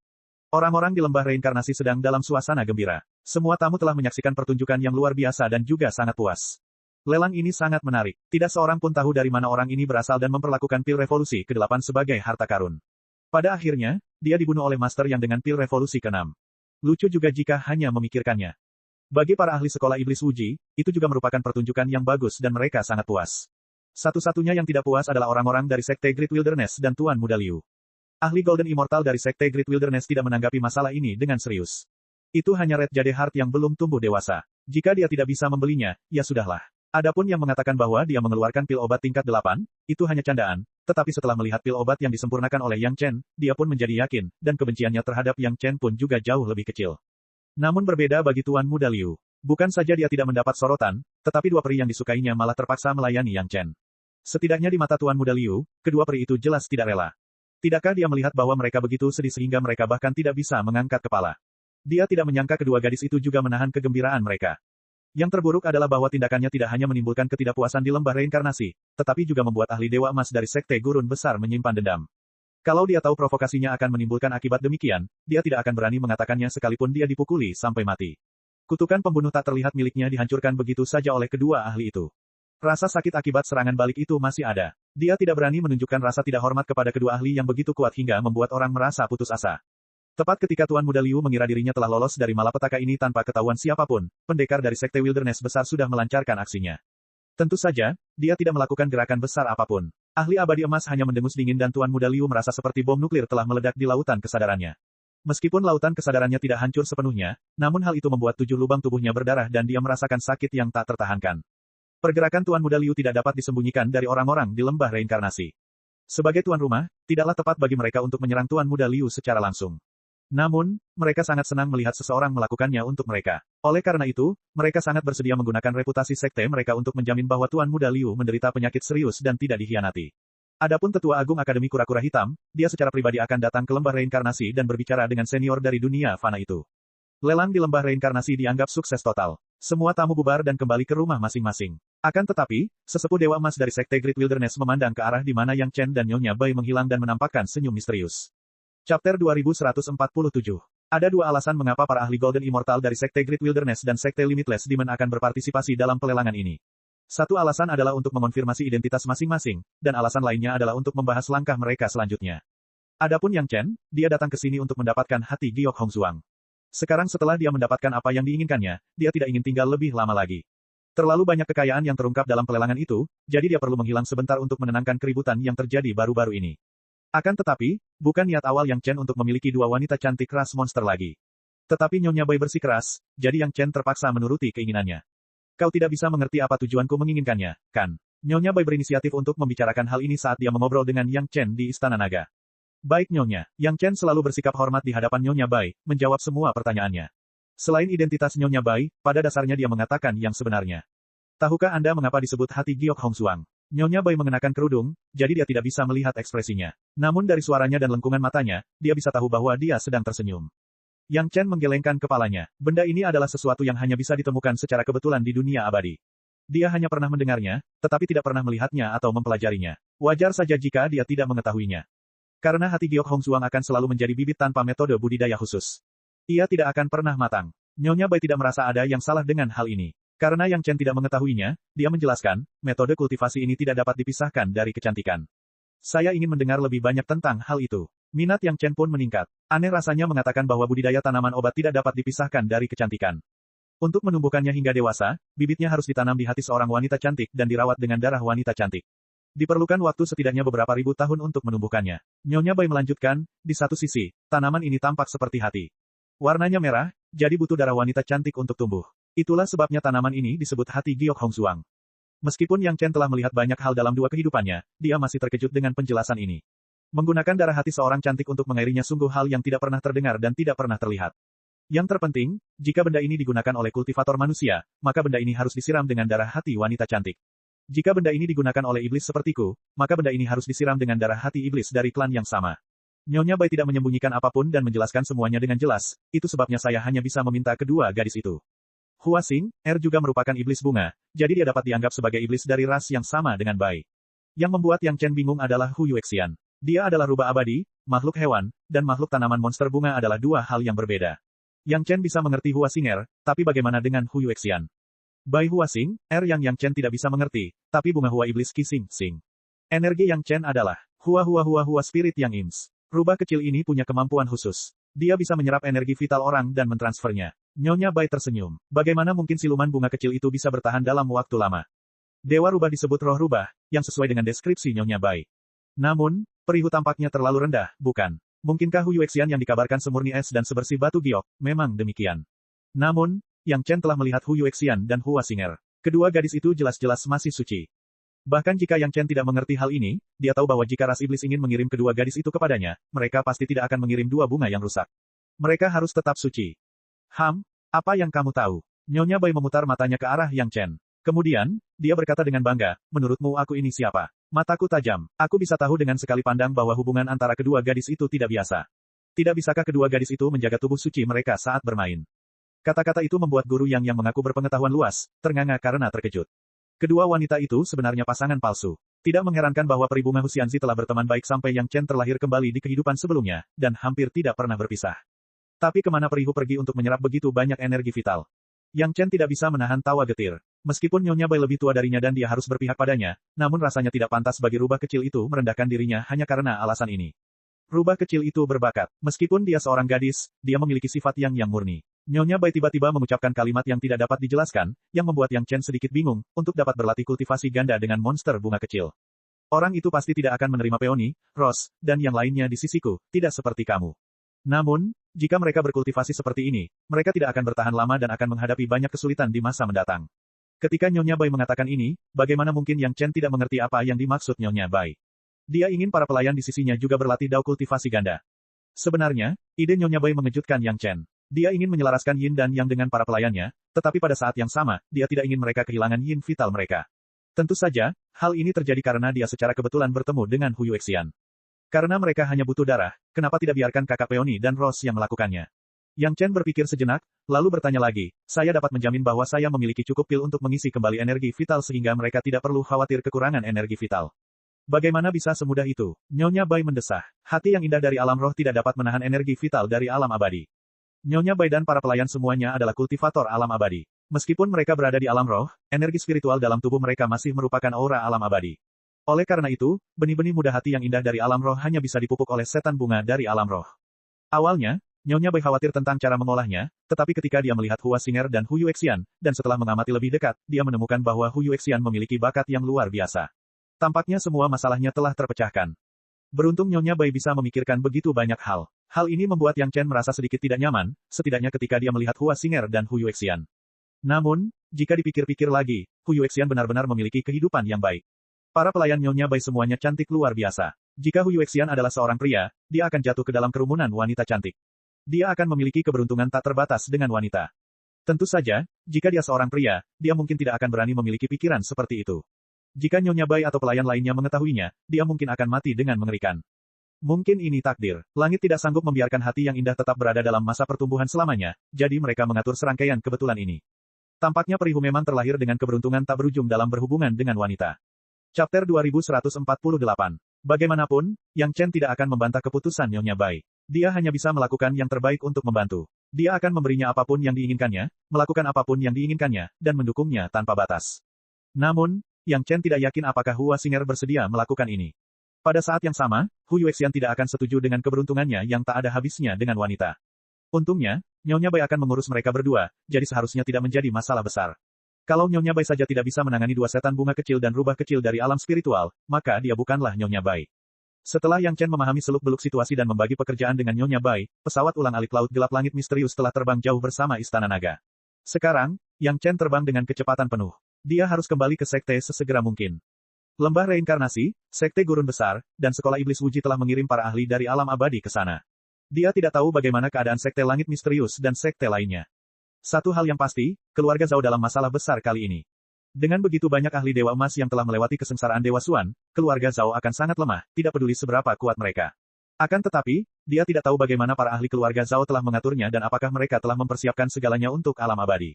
Orang-orang di lembah reinkarnasi sedang dalam suasana gembira. Semua tamu telah menyaksikan pertunjukan yang luar biasa dan juga sangat puas. Lelang ini sangat menarik. Tidak seorang pun tahu dari mana orang ini berasal dan memperlakukan pil revolusi ke-8 sebagai harta karun. Pada akhirnya, dia dibunuh oleh master yang dengan pil revolusi ke-6. Lucu juga jika hanya memikirkannya. Bagi para ahli sekolah iblis Wuji, itu juga merupakan pertunjukan yang bagus dan mereka sangat puas. Satu-satunya yang tidak puas adalah orang-orang dari Sekte Great Wilderness dan Tuan Muda Liu. Ahli Golden Immortal dari Sekte Great Wilderness tidak menanggapi masalah ini dengan serius. Itu hanya Red Jade Heart yang belum tumbuh dewasa. Jika dia tidak bisa membelinya, ya sudahlah. Adapun yang mengatakan bahwa dia mengeluarkan pil obat tingkat 8, itu hanya candaan, tetapi setelah melihat pil obat yang disempurnakan oleh Yang Chen, dia pun menjadi yakin, dan kebenciannya terhadap Yang Chen pun juga jauh lebih kecil. Namun berbeda bagi Tuan Muda Liu. Bukan saja dia tidak mendapat sorotan, tetapi dua peri yang disukainya malah terpaksa melayani Yang Chen. Setidaknya di mata Tuan Muda Liu, kedua peri itu jelas tidak rela. Tidakkah dia melihat bahwa mereka begitu sedih sehingga mereka bahkan tidak bisa mengangkat kepala? Dia tidak menyangka kedua gadis itu juga menahan kegembiraan mereka. Yang terburuk adalah bahwa tindakannya tidak hanya menimbulkan ketidakpuasan di lembah reinkarnasi, tetapi juga membuat ahli Dewa Emas dari Sekte Gurun Besar menyimpan dendam. Kalau dia tahu provokasinya akan menimbulkan akibat demikian, dia tidak akan berani mengatakannya sekalipun dia dipukuli sampai mati. Kutukan pembunuh tak terlihat miliknya dihancurkan begitu saja oleh kedua ahli itu. Rasa sakit akibat serangan balik itu masih ada. Dia tidak berani menunjukkan rasa tidak hormat kepada kedua ahli yang begitu kuat hingga membuat orang merasa putus asa. Tepat ketika Tuan Muda Liu mengira dirinya telah lolos dari malapetaka ini tanpa ketahuan siapapun, pendekar dari Sekte Wilderness Besar sudah melancarkan aksinya. Tentu saja, dia tidak melakukan gerakan besar apapun. Ahli abadi emas hanya mendengus dingin dan Tuan Muda Liu merasa seperti bom nuklir telah meledak di lautan kesadarannya. Meskipun lautan kesadarannya tidak hancur sepenuhnya, namun hal itu membuat 7 lubang tubuhnya berdarah dan dia merasakan sakit yang tak tertahankan. Pergerakan Tuan Muda Liu tidak dapat disembunyikan dari orang-orang di lembah reinkarnasi. Sebagai tuan rumah, tidaklah tepat bagi mereka untuk menyerang Tuan Muda Liu secara langsung. Namun, mereka sangat senang melihat seseorang melakukannya untuk mereka. Oleh karena itu, mereka sangat bersedia menggunakan reputasi sekte mereka untuk menjamin bahwa Tuan Muda Liu menderita penyakit serius dan tidak dikhianati. Adapun Tetua Agung Akademi Kura-Kura Hitam, dia secara pribadi akan datang ke lembah reinkarnasi dan berbicara dengan senior dari dunia fana itu. Lelang di lembah reinkarnasi dianggap sukses total. Semua tamu bubar dan kembali ke rumah masing-masing. Akan tetapi, sesepuh Dewa Emas dari Sekte Great Wilderness memandang ke arah di mana Yang Chen dan Nyonya Bai menghilang dan menampakkan senyum misterius. Chapter 2147. Ada 2 alasan mengapa para ahli Golden Immortal dari Sekte Great Wilderness dan Sekte Limitless Demon akan berpartisipasi dalam pelelangan ini. Satu alasan adalah untuk mengonfirmasi identitas masing-masing, dan alasan lainnya adalah untuk membahas langkah mereka selanjutnya. Adapun Yang Chen, dia datang ke sini untuk mendapatkan hati Giok Hongzuang. Sekarang setelah dia mendapatkan apa yang diinginkannya, dia tidak ingin tinggal lebih lama lagi. Terlalu banyak kekayaan yang terungkap dalam pelelangan itu, jadi dia perlu menghilang sebentar untuk menenangkan keributan yang terjadi baru-baru ini. Akan tetapi, bukan niat awal Yang Chen untuk memiliki 2 wanita cantik ras monster lagi. Tetapi Nyonya Bai bersikeras, jadi Yang Chen terpaksa menuruti keinginannya. Kau tidak bisa mengerti apa tujuanku menginginkannya, kan? Nyonya Bai berinisiatif untuk membicarakan hal ini saat dia mengobrol dengan Yang Chen di Istana Naga. Baik Nyonya, Yang Chen selalu bersikap hormat di hadapan Nyonya Bai, menjawab semua pertanyaannya. Selain identitas Nyonya Bai, pada dasarnya dia mengatakan yang sebenarnya. Tahukah Anda mengapa disebut hati Giok Hongzuang? Nyonya Bai mengenakan kerudung, jadi dia tidak bisa melihat ekspresinya. Namun dari suaranya dan lengkungan matanya, dia bisa tahu bahwa dia sedang tersenyum. Yang Chen menggelengkan kepalanya. Benda ini adalah sesuatu yang hanya bisa ditemukan secara kebetulan di dunia abadi. Dia hanya pernah mendengarnya, tetapi tidak pernah melihatnya atau mempelajarinya. Wajar saja jika dia tidak mengetahuinya. Karena hati Giok Hongzuang akan selalu menjadi bibit tanpa metode budidaya khusus. Ia tidak akan pernah matang. Nyonya Bai tidak merasa ada yang salah dengan hal ini. Karena Yang Chen tidak mengetahuinya, dia menjelaskan, metode kultivasi ini tidak dapat dipisahkan dari kecantikan. Saya ingin mendengar lebih banyak tentang hal itu. Minat Yang Chen pun meningkat. Aneh rasanya mengatakan bahwa budidaya tanaman obat tidak dapat dipisahkan dari kecantikan. Untuk menumbuhkannya hingga dewasa, bibitnya harus ditanam di hati seorang wanita cantik dan dirawat dengan darah wanita cantik. Diperlukan waktu setidaknya beberapa ribu tahun untuk menumbuhkannya. Nyonya Bai melanjutkan, di satu sisi, tanaman ini tampak seperti hati. Warnanya merah, jadi butuh darah wanita cantik untuk tumbuh. Itulah sebabnya tanaman ini disebut hati Giok Hongzuang. Meskipun Yang Chen telah melihat banyak hal dalam dua kehidupannya, dia masih terkejut dengan penjelasan ini. Menggunakan darah hati seorang cantik untuk mengairinya sungguh hal yang tidak pernah terdengar dan tidak pernah terlihat. Yang terpenting, jika benda ini digunakan oleh kultivator manusia, maka benda ini harus disiram dengan darah hati wanita cantik. Jika benda ini digunakan oleh iblis sepertiku, maka benda ini harus disiram dengan darah hati iblis dari klan yang sama. Nyonya Bai tidak menyembunyikan apapun dan menjelaskan semuanya dengan jelas, itu sebabnya saya hanya bisa meminta kedua gadis itu. Hua Xing, juga merupakan iblis bunga, jadi dia dapat dianggap sebagai iblis dari ras yang sama dengan Bai. Yang membuat Yang Chen bingung adalah Hu Yuexian. Dia adalah rubah abadi, makhluk hewan, dan makhluk tanaman monster bunga adalah dua hal yang berbeda. Yang Chen bisa mengerti Hua Xing tapi bagaimana dengan Hu Yuexian? Bai Hua Xing, yang Chen tidak bisa mengerti, tapi bunga Hua Iblis Qixing, Xing. Energi Yang Chen adalah Hua Spirit yang Ims. Rubah kecil ini punya kemampuan khusus. Dia bisa menyerap energi vital orang dan mentransfernya. Nyonya Bai tersenyum. Bagaimana mungkin siluman bunga kecil itu bisa bertahan dalam waktu lama? Dewa rubah disebut roh rubah, yang sesuai dengan deskripsi Nyonya Bai. Namun, perihu tampaknya terlalu rendah, bukan? Mungkinkah Hu Yuexian yang dikabarkan semurni es dan sebersih batu giok? Memang demikian. Namun, Yang Chen telah melihat Hu Yuexian dan Hua Xing. Kedua gadis itu jelas-jelas masih suci. Bahkan jika Yang Chen tidak mengerti hal ini, dia tahu bahwa jika ras iblis ingin mengirim kedua gadis itu kepadanya, mereka pasti tidak akan mengirim dua bunga yang rusak. Mereka harus tetap suci. Apa yang kamu tahu? Nyonya Bai memutar matanya ke arah Yang Chen. Kemudian, dia berkata dengan bangga, menurutmu aku ini siapa? Mataku tajam. Aku bisa tahu dengan sekali pandang bahwa hubungan antara kedua gadis itu tidak biasa. Tidak bisakah kedua gadis itu menjaga tubuh suci mereka saat bermain? Kata-kata itu membuat guru yang mengaku berpengetahuan luas, ternganga karena terkejut. Kedua wanita itu sebenarnya pasangan palsu. Tidak mengherankan bahwa peri bunga Huxianzi telah berteman baik sampai Yang Chen terlahir kembali di kehidupan sebelumnya, dan hampir tidak pernah berpisah. Tapi kemana perihu pergi untuk menyerap begitu banyak energi vital? Yang Chen tidak bisa menahan tawa getir. Meskipun Nyonya Bai lebih tua darinya dan dia harus berpihak padanya, namun rasanya tidak pantas bagi rubah kecil itu merendahkan dirinya hanya karena alasan ini. Rubah kecil itu berbakat. Meskipun dia seorang gadis, dia memiliki sifat yang murni. Nyonya Bai tiba-tiba mengucapkan kalimat yang tidak dapat dijelaskan, yang membuat Yang Chen sedikit bingung, untuk dapat berlatih kultivasi ganda dengan monster bunga kecil. Orang itu pasti tidak akan menerima peoni, Rose, dan yang lainnya di sisiku, tidak seperti kamu. Namun, jika mereka berkultivasi seperti ini, mereka tidak akan bertahan lama dan akan menghadapi banyak kesulitan di masa mendatang. Ketika Nyonya Bai mengatakan ini, bagaimana mungkin Yang Chen tidak mengerti apa yang dimaksud Nyonya Bai? Dia ingin para pelayan di sisinya juga berlatih dao kultivasi ganda. Sebenarnya, ide Nyonya Bai mengejutkan Yang Chen. Dia ingin menyelaraskan yin dan yang dengan para pelayannya, tetapi pada saat yang sama, dia tidak ingin mereka kehilangan yin vital mereka. Tentu saja, hal ini terjadi karena dia secara kebetulan bertemu dengan Hu Yuexian. Karena mereka hanya butuh darah, kenapa tidak biarkan kakak Peony dan Rose yang melakukannya? Yang Chen berpikir sejenak, lalu bertanya lagi, saya dapat menjamin bahwa saya memiliki cukup pil untuk mengisi kembali energi vital sehingga mereka tidak perlu khawatir kekurangan energi vital. Bagaimana bisa semudah itu? Nyonya Bai mendesah. Hati yang indah dari alam roh tidak dapat menahan energi vital dari alam abadi. Nyonya Bai dan para pelayan semuanya adalah kultivator alam abadi. Meskipun mereka berada di alam roh, energi spiritual dalam tubuh mereka masih merupakan aura alam abadi. Oleh karena itu, benih-benih muda hati yang indah dari alam roh hanya bisa dipupuk oleh setan bunga dari alam roh. Awalnya, Nyonya Bai khawatir tentang cara mengolahnya, tetapi ketika dia melihat Hua Xing dan Hu Yuexian, dan setelah mengamati lebih dekat, dia menemukan bahwa Hu Yuexian memiliki bakat yang luar biasa. Tampaknya semua masalahnya telah terpecahkan. Beruntung Nyonya Bai bisa memikirkan begitu banyak hal. Hal ini membuat Yang Chen merasa sedikit tidak nyaman, setidaknya ketika dia melihat Hua Xing dan Hu Yuexian. Namun, jika dipikir-pikir lagi, Hu Yuexian benar-benar memiliki kehidupan yang baik. Para pelayan Nyonya Bai semuanya cantik luar biasa. Jika Hu Yuexian adalah seorang pria, dia akan jatuh ke dalam kerumunan wanita cantik. Dia akan memiliki keberuntungan tak terbatas dengan wanita. Tentu saja, jika dia seorang pria, dia mungkin tidak akan berani memiliki pikiran seperti itu. Jika Nyonya Bai atau pelayan lainnya mengetahuinya, dia mungkin akan mati dengan mengerikan. Mungkin ini takdir. Langit tidak sanggup membiarkan hati yang indah tetap berada dalam masa pertumbuhan selamanya, jadi mereka mengatur serangkaian kebetulan ini. Tampaknya perihu memang terlahir dengan keberuntungan tak berujung dalam berhubungan dengan wanita. Chapter 2148. Bagaimanapun, Yang Chen tidak akan membantah keputusan Nyonya Bai. Dia hanya bisa melakukan yang terbaik untuk membantu. Dia akan memberinya apapun yang diinginkannya, melakukan apapun yang diinginkannya, dan mendukungnya tanpa batas. Namun, Yang Chen tidak yakin apakah Hua Xing bersedia melakukan ini. Pada saat yang sama, Hu Yuexian tidak akan setuju dengan keberuntungannya yang tak ada habisnya dengan wanita. Untungnya, Nyonya Bai akan mengurus mereka berdua, jadi seharusnya tidak menjadi masalah besar. Kalau Nyonya Bai saja tidak bisa menangani dua setan bunga kecil dan rubah kecil dari alam spiritual, maka dia bukanlah Nyonya Bai. Setelah Yang Chen memahami seluk-beluk situasi dan membagi pekerjaan dengan Nyonya Bai, pesawat ulang-alik laut gelap langit misterius telah terbang jauh bersama Istana Naga. Sekarang, Yang Chen terbang dengan kecepatan penuh. Dia harus kembali ke sekte sesegera mungkin. Lembah reinkarnasi, sekte gurun besar, dan sekolah iblis Wuji telah mengirim para ahli dari alam abadi ke sana. Dia tidak tahu bagaimana keadaan sekte langit misterius dan sekte lainnya. Satu hal yang pasti, keluarga Zhao dalam masalah besar kali ini. Dengan begitu banyak ahli Dewa Emas yang telah melewati kesengsaraan Dewa Xuan, keluarga Zhao akan sangat lemah, tidak peduli seberapa kuat mereka. Akan tetapi, dia tidak tahu bagaimana para ahli keluarga Zhao telah mengaturnya dan apakah mereka telah mempersiapkan segalanya untuk alam abadi.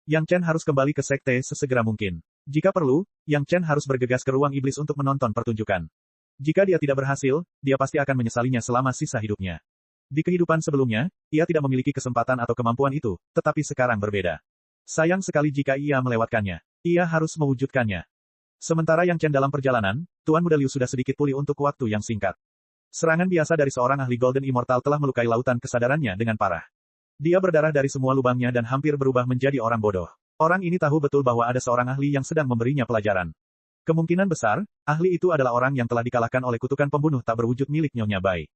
Yang Chen harus kembali ke sekte sesegera mungkin. Jika perlu, Yang Chen harus bergegas ke ruang iblis untuk menonton pertunjukan. Jika dia tidak berhasil, dia pasti akan menyesalinya selama sisa hidupnya. Di kehidupan sebelumnya, ia tidak memiliki kesempatan atau kemampuan itu, tetapi sekarang berbeda. Sayang sekali jika ia melewatkannya. Ia harus mewujudkannya. Sementara Yang Chen dalam perjalanan, Tuan Muda Liu sudah sedikit pulih untuk waktu yang singkat. Serangan biasa dari seorang ahli Golden Immortal telah melukai lautan kesadarannya dengan parah. Dia berdarah dari semua lubangnya dan hampir berubah menjadi orang bodoh. Orang ini tahu betul bahwa ada seorang ahli yang sedang memberinya pelajaran. Kemungkinan besar, ahli itu adalah orang yang telah dikalahkan oleh kutukan pembunuh tak berwujud milik Nyonya Bai.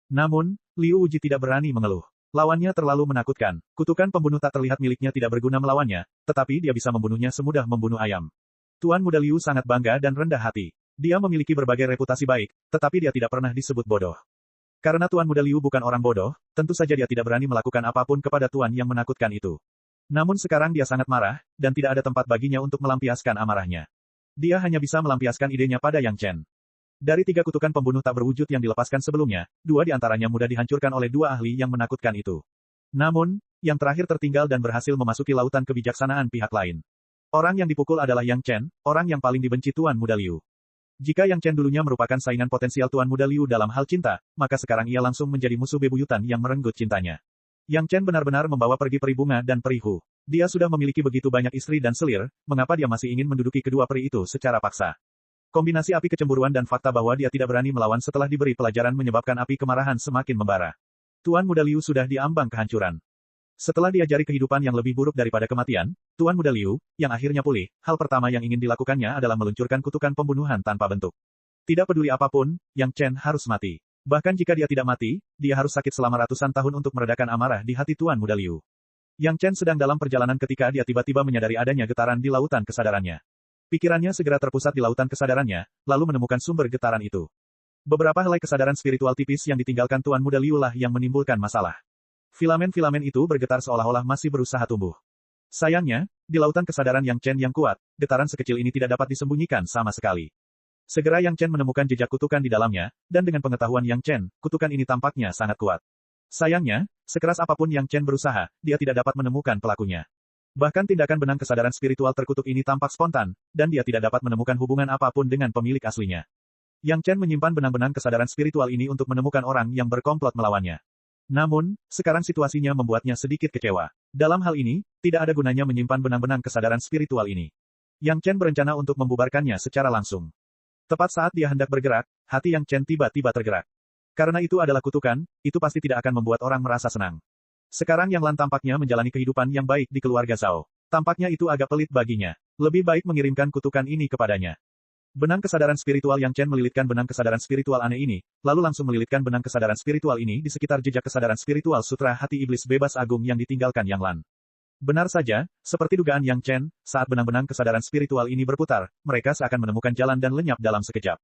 Namun, Liu Wuji tidak berani mengeluh. Lawannya terlalu menakutkan. Kutukan pembunuh tak terlihat miliknya tidak berguna melawannya, tetapi dia bisa membunuhnya semudah membunuh ayam. Tuan Muda Liu sangat bangga dan rendah hati. Dia memiliki berbagai reputasi baik, tetapi dia tidak pernah disebut bodoh. Karena Tuan Muda Liu bukan orang bodoh, tentu saja dia tidak berani melakukan apapun kepada Tuan yang menakutkan itu. Namun sekarang dia sangat marah, dan tidak ada tempat baginya untuk melampiaskan amarahnya. Dia hanya bisa melampiaskan idenya pada Yang Chen. Dari 3 kutukan pembunuh tak berwujud yang dilepaskan sebelumnya, 2 di antaranya mudah dihancurkan oleh 2 ahli yang menakutkan itu. Namun, yang terakhir tertinggal dan berhasil memasuki lautan kebijaksanaan pihak lain. Orang yang dipukul adalah Yang Chen, orang yang paling dibenci Tuan Muda Liu. Jika Yang Chen dulunya merupakan saingan potensial Tuan Muda Liu dalam hal cinta, maka sekarang ia langsung menjadi musuh bebuyutan yang merenggut cintanya. Yang Chen benar-benar membawa pergi peri bunga dan peri Hu. Dia sudah memiliki begitu banyak istri dan selir, mengapa dia masih ingin menduduki kedua peri itu secara paksa? Kombinasi api kecemburuan dan fakta bahwa dia tidak berani melawan setelah diberi pelajaran menyebabkan api kemarahan semakin membara. Tuan Muda Liu sudah diambang kehancuran. Setelah diajari kehidupan yang lebih buruk daripada kematian, Tuan Muda Liu, yang akhirnya pulih, hal pertama yang ingin dilakukannya adalah meluncurkan kutukan pembunuhan tanpa bentuk. Tidak peduli apapun, Yang Chen harus mati. Bahkan jika dia tidak mati, dia harus sakit selama ratusan tahun untuk meredakan amarah di hati Tuan Muda Liu. Yang Chen sedang dalam perjalanan ketika dia tiba-tiba menyadari adanya getaran di lautan kesadarannya. Pikirannya segera terpusat di lautan kesadarannya, lalu menemukan sumber getaran itu. Beberapa helai kesadaran spiritual tipis yang ditinggalkan Tuan Muda Liu lah yang menimbulkan masalah. Filamen-filamen itu bergetar seolah-olah masih berusaha tumbuh. Sayangnya, di lautan kesadaran Yang Chen yang kuat, getaran sekecil ini tidak dapat disembunyikan sama sekali. Segera Yang Chen menemukan jejak kutukan di dalamnya, dan dengan pengetahuan Yang Chen, kutukan ini tampaknya sangat kuat. Sayangnya, sekeras apapun Yang Chen berusaha, dia tidak dapat menemukan pelakunya. Bahkan tindakan benang kesadaran spiritual terkutuk ini tampak spontan, dan dia tidak dapat menemukan hubungan apapun dengan pemilik aslinya. Yang Chen menyimpan benang-benang kesadaran spiritual ini untuk menemukan orang yang berkomplot melawannya. Namun, sekarang situasinya membuatnya sedikit kecewa. Dalam hal ini, tidak ada gunanya menyimpan benang-benang kesadaran spiritual ini. Yang Chen berencana untuk membubarkannya secara langsung. Tepat saat dia hendak bergerak, hati Yang Chen tiba-tiba tergerak. Karena itu adalah kutukan, itu pasti tidak akan membuat orang merasa senang. Sekarang Yang Lan tampaknya menjalani kehidupan yang baik di keluarga Zhao. Tampaknya itu agak pelit baginya. Lebih baik mengirimkan kutukan ini kepadanya. Benang kesadaran spiritual Yang Chen melilitkan benang kesadaran spiritual aneh ini, lalu langsung melilitkan benang kesadaran spiritual ini di sekitar jejak kesadaran spiritual sutra hati iblis bebas agung yang ditinggalkan Yang Lan. Benar saja, seperti dugaan Yang Chen, saat benang-benang kesadaran spiritual ini berputar, mereka seakan menemukan jalan dan lenyap dalam sekejap.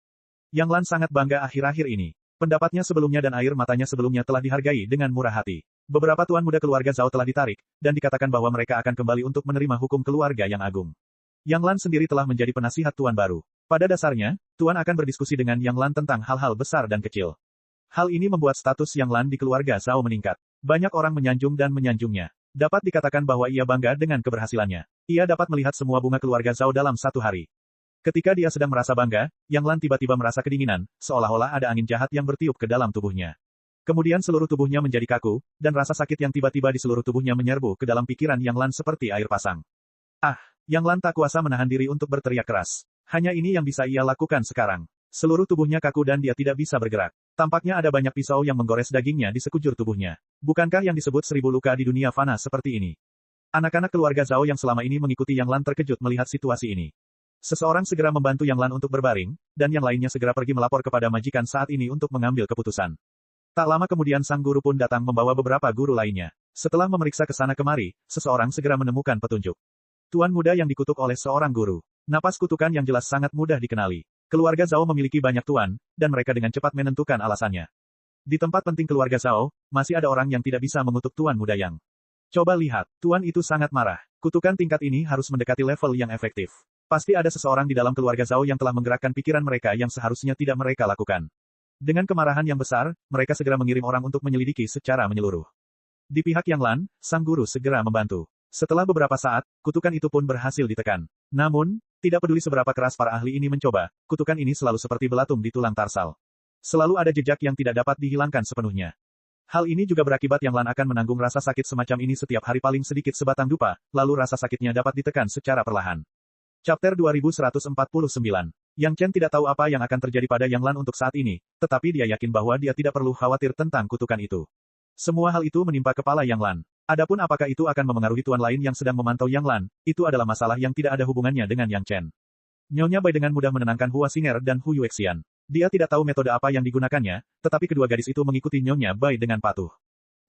Yang Lan sangat bangga akhir-akhir ini. Pendapatnya sebelumnya dan air matanya sebelumnya telah dihargai dengan murah hati. Beberapa tuan muda keluarga Zhao telah ditarik, dan dikatakan bahwa mereka akan kembali untuk menerima hukum keluarga yang agung. Yang Lan sendiri telah menjadi penasihat tuan baru. Pada dasarnya, Tuan akan berdiskusi dengan Yang Lan tentang hal-hal besar dan kecil. Hal ini membuat status Yang Lan di keluarga Zhao meningkat. Banyak orang menyanjung dan menyanjungnya. Dapat dikatakan bahwa ia bangga dengan keberhasilannya. Ia dapat melihat semua bunga keluarga Zhao dalam satu hari. Ketika dia sedang merasa bangga, Yang Lan tiba-tiba merasa kedinginan, seolah-olah ada angin jahat yang bertiup ke dalam tubuhnya. Kemudian seluruh tubuhnya menjadi kaku, dan rasa sakit yang tiba-tiba di seluruh tubuhnya menyerbu ke dalam pikiran Yang Lan seperti air pasang. Yang Lan tak kuasa menahan diri untuk berteriak keras. Hanya ini yang bisa ia lakukan sekarang. Seluruh tubuhnya kaku dan dia tidak bisa bergerak. Tampaknya ada banyak pisau yang menggores dagingnya di sekujur tubuhnya. Bukankah yang disebut 1000 luka di dunia fana seperti ini? Anak-anak keluarga Zhao yang selama ini mengikuti Yang Lan terkejut melihat situasi ini. Seseorang segera membantu Yang Lan untuk berbaring, dan yang lainnya segera pergi melapor kepada majikan saat ini untuk mengambil keputusan. Tak lama kemudian sang guru pun datang membawa beberapa guru lainnya. Setelah memeriksa ke sana kemari, seseorang segera menemukan petunjuk. Tuan muda yang dikutuk oleh seorang guru. Napas kutukan yang jelas sangat mudah dikenali. Keluarga Zhao memiliki banyak tuan, dan mereka dengan cepat menentukan alasannya. Di tempat penting keluarga Zhao, masih ada orang yang tidak bisa mengutuk tuan muda yang. Coba lihat, tuan itu sangat marah. Kutukan tingkat ini harus mendekati level yang efektif. Pasti ada seseorang di dalam keluarga Zhao yang telah menggerakkan pikiran mereka yang seharusnya tidak mereka lakukan. Dengan kemarahan yang besar, mereka segera mengirim orang untuk menyelidiki secara menyeluruh. Di pihak Yang Lan, sang guru segera membantu. Setelah beberapa saat, kutukan itu pun berhasil ditekan. Namun, tidak peduli seberapa keras para ahli ini mencoba, kutukan ini selalu seperti belatung di tulang tarsal. Selalu ada jejak yang tidak dapat dihilangkan sepenuhnya. Hal ini juga berakibat Yang Lan akan menanggung rasa sakit semacam ini setiap hari paling sedikit sebatang dupa, lalu rasa sakitnya dapat ditekan secara perlahan. Chapter 2149. Yang Chen tidak tahu apa yang akan terjadi pada Yang Lan untuk saat ini, tetapi dia yakin bahwa dia tidak perlu khawatir tentang kutukan itu. Semua hal itu menimpa kepala Yang Lan. Adapun apakah itu akan memengaruhi tuan lain yang sedang memantau Yang Lan, itu adalah masalah yang tidak ada hubungannya dengan Yang Chen. Nyonya Bai dengan mudah menenangkan Hua Xinger dan Hu Yuexian. Dia tidak tahu metode apa yang digunakannya, tetapi kedua gadis itu mengikuti Nyonya Bai dengan patuh.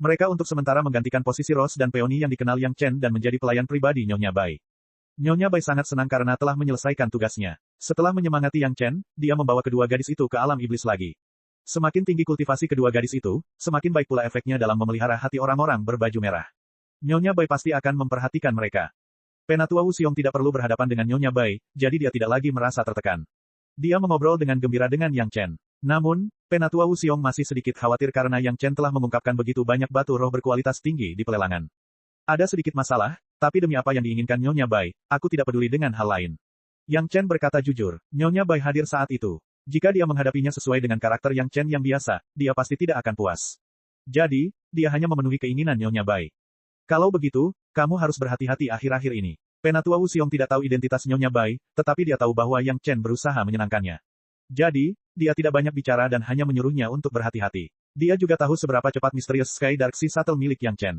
Mereka untuk sementara menggantikan posisi Rose dan Peony yang dikenal Yang Chen dan menjadi pelayan pribadi Nyonya Bai. Nyonya Bai sangat senang karena telah menyelesaikan tugasnya. Setelah menyemangati Yang Chen, dia membawa kedua gadis itu ke alam iblis lagi. Semakin tinggi kultivasi kedua gadis itu, semakin baik pula efeknya dalam memelihara hati orang-orang berbaju merah. Nyonya Bai pasti akan memperhatikan mereka. Penatua Wu Xiong tidak perlu berhadapan dengan Nyonya Bai, jadi dia tidak lagi merasa tertekan. Dia mengobrol dengan gembira dengan Yang Chen. Namun, Penatua Wu Xiong masih sedikit khawatir karena Yang Chen telah mengungkapkan begitu banyak batu roh berkualitas tinggi di pelelangan. Ada sedikit masalah, tapi demi apa yang diinginkan Nyonya Bai, aku tidak peduli dengan hal lain. Yang Chen berkata jujur, Nyonya Bai hadir saat itu. Jika dia menghadapinya sesuai dengan karakter Yang Chen yang biasa, dia pasti tidak akan puas. Jadi, dia hanya memenuhi keinginan Nyonya Bai. Kalau begitu, kamu harus berhati-hati akhir-akhir ini. Penatua Wu Xiong tidak tahu identitas Nyonya Bai, tetapi dia tahu bahwa Yang Chen berusaha menyenangkannya. Jadi, dia tidak banyak bicara dan hanya menyuruhnya untuk berhati-hati. Dia juga tahu seberapa cepat misterius Sky Dark Sea Shuttle milik Yang Chen.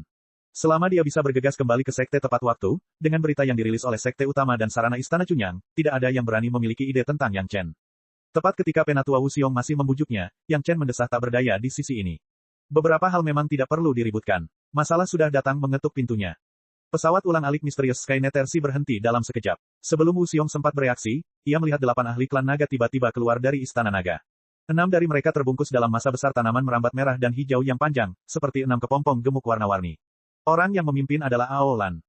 Selama dia bisa bergegas kembali ke sekte tepat waktu, dengan berita yang dirilis oleh sekte utama dan sarana istana Chunyang, tidak ada yang berani memiliki ide tentang Yang Chen. Tepat ketika Penatua Wu Xiong masih membujuknya, Yang Chen mendesah tak berdaya di sisi ini. Beberapa hal memang tidak perlu diributkan. Masalah sudah datang mengetuk pintunya. Pesawat ulang-alik misterius Skynet RC berhenti dalam sekejap. Sebelum Wu Xiong sempat bereaksi, ia melihat 8 ahli klan naga tiba-tiba keluar dari istana naga. 6 dari mereka terbungkus dalam masa besar tanaman merambat merah dan hijau yang panjang, seperti 6 kepompong gemuk warna-warni. Orang yang memimpin adalah Aolan.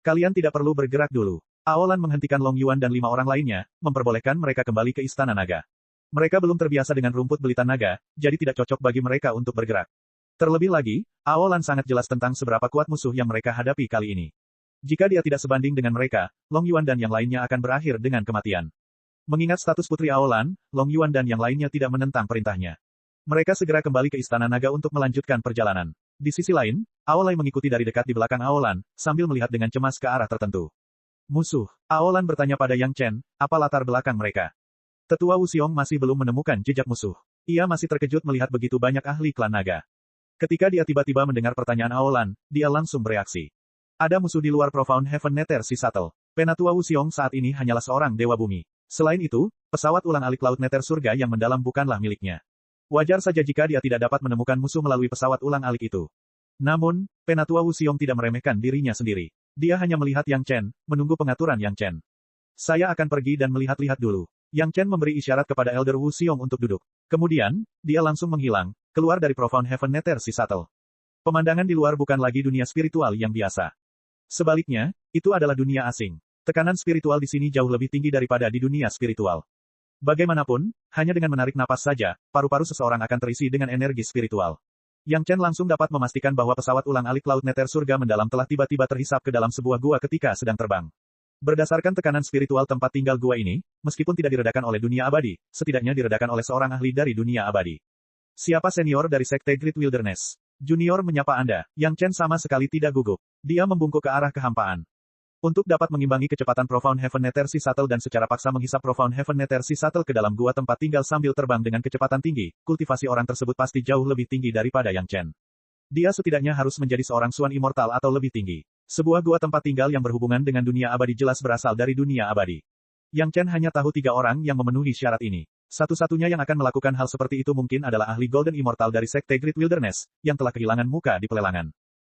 Kalian tidak perlu bergerak dulu. Aolan menghentikan Long Yuan dan 5 orang lainnya, memperbolehkan mereka kembali ke istana naga. Mereka belum terbiasa dengan rumput belitan naga, jadi tidak cocok bagi mereka untuk bergerak. Terlebih lagi, Aolan sangat jelas tentang seberapa kuat musuh yang mereka hadapi kali ini. Jika dia tidak sebanding dengan mereka, Long Yuan dan yang lainnya akan berakhir dengan kematian. Mengingat status putri Aolan, Long Yuan dan yang lainnya tidak menentang perintahnya. Mereka segera kembali ke istana naga untuk melanjutkan perjalanan. Di sisi lain, Aolai mengikuti dari dekat di belakang Aolan, sambil melihat dengan cemas ke arah tertentu. Musuh. Aolan bertanya pada Yang Chen, apa latar belakang mereka? Tetua Wu Xiong masih belum menemukan jejak musuh. Ia masih terkejut melihat begitu banyak ahli klan naga. Ketika dia tiba-tiba mendengar pertanyaan Aolan, dia langsung bereaksi. Ada musuh di luar Profound Heaven Nether Sea Shuttle. Penatua Wu Xiong saat ini hanyalah seorang dewa bumi. Selain itu, pesawat ulang-alik laut Nether Surga yang mendalam bukanlah miliknya. Wajar saja jika dia tidak dapat menemukan musuh melalui pesawat ulang-alik itu. Namun, Penatua Wu Xiong tidak meremehkan dirinya sendiri. Dia hanya melihat Yang Chen, menunggu pengaturan Yang Chen. Saya akan pergi dan melihat-lihat dulu. Yang Chen memberi isyarat kepada Elder Wu Xiong untuk duduk. Kemudian, dia langsung menghilang, keluar dari Profound Heaven Nether Sea Shuttle. Pemandangan di luar bukan lagi dunia spiritual yang biasa. Sebaliknya, itu adalah dunia asing. Tekanan spiritual di sini jauh lebih tinggi daripada di dunia spiritual. Bagaimanapun, hanya dengan menarik napas saja, paru-paru seseorang akan terisi dengan energi spiritual. Yang Chen langsung dapat memastikan bahwa pesawat ulang-alik laut Nether Surga mendalam telah tiba-tiba terhisap ke dalam sebuah gua ketika sedang terbang. Berdasarkan tekanan spiritual tempat tinggal gua ini, meskipun tidak diredakan oleh dunia abadi, setidaknya diredakan oleh seorang ahli dari dunia abadi. Siapa senior dari Sekte Great Wilderness? Junior menyapa Anda. Yang Chen sama sekali tidak gugup. Dia membungkuk ke arah kehampaan. Untuk dapat mengimbangi kecepatan Profound Heaven Nethercy Shuttle dan secara paksa menghisap Profound Heaven Nethercy Shuttle ke dalam gua tempat tinggal sambil terbang dengan kecepatan tinggi, kultivasi orang tersebut pasti jauh lebih tinggi daripada Yang Chen. Dia setidaknya harus menjadi seorang Suan Immortal atau lebih tinggi. Sebuah gua tempat tinggal yang berhubungan dengan dunia abadi jelas berasal dari dunia abadi. Yang Chen hanya tahu 3 orang yang memenuhi syarat ini. Satu-satunya yang akan melakukan hal seperti itu mungkin adalah ahli Golden Immortal dari Sekte Great Wilderness, yang telah kehilangan muka di pelelangan.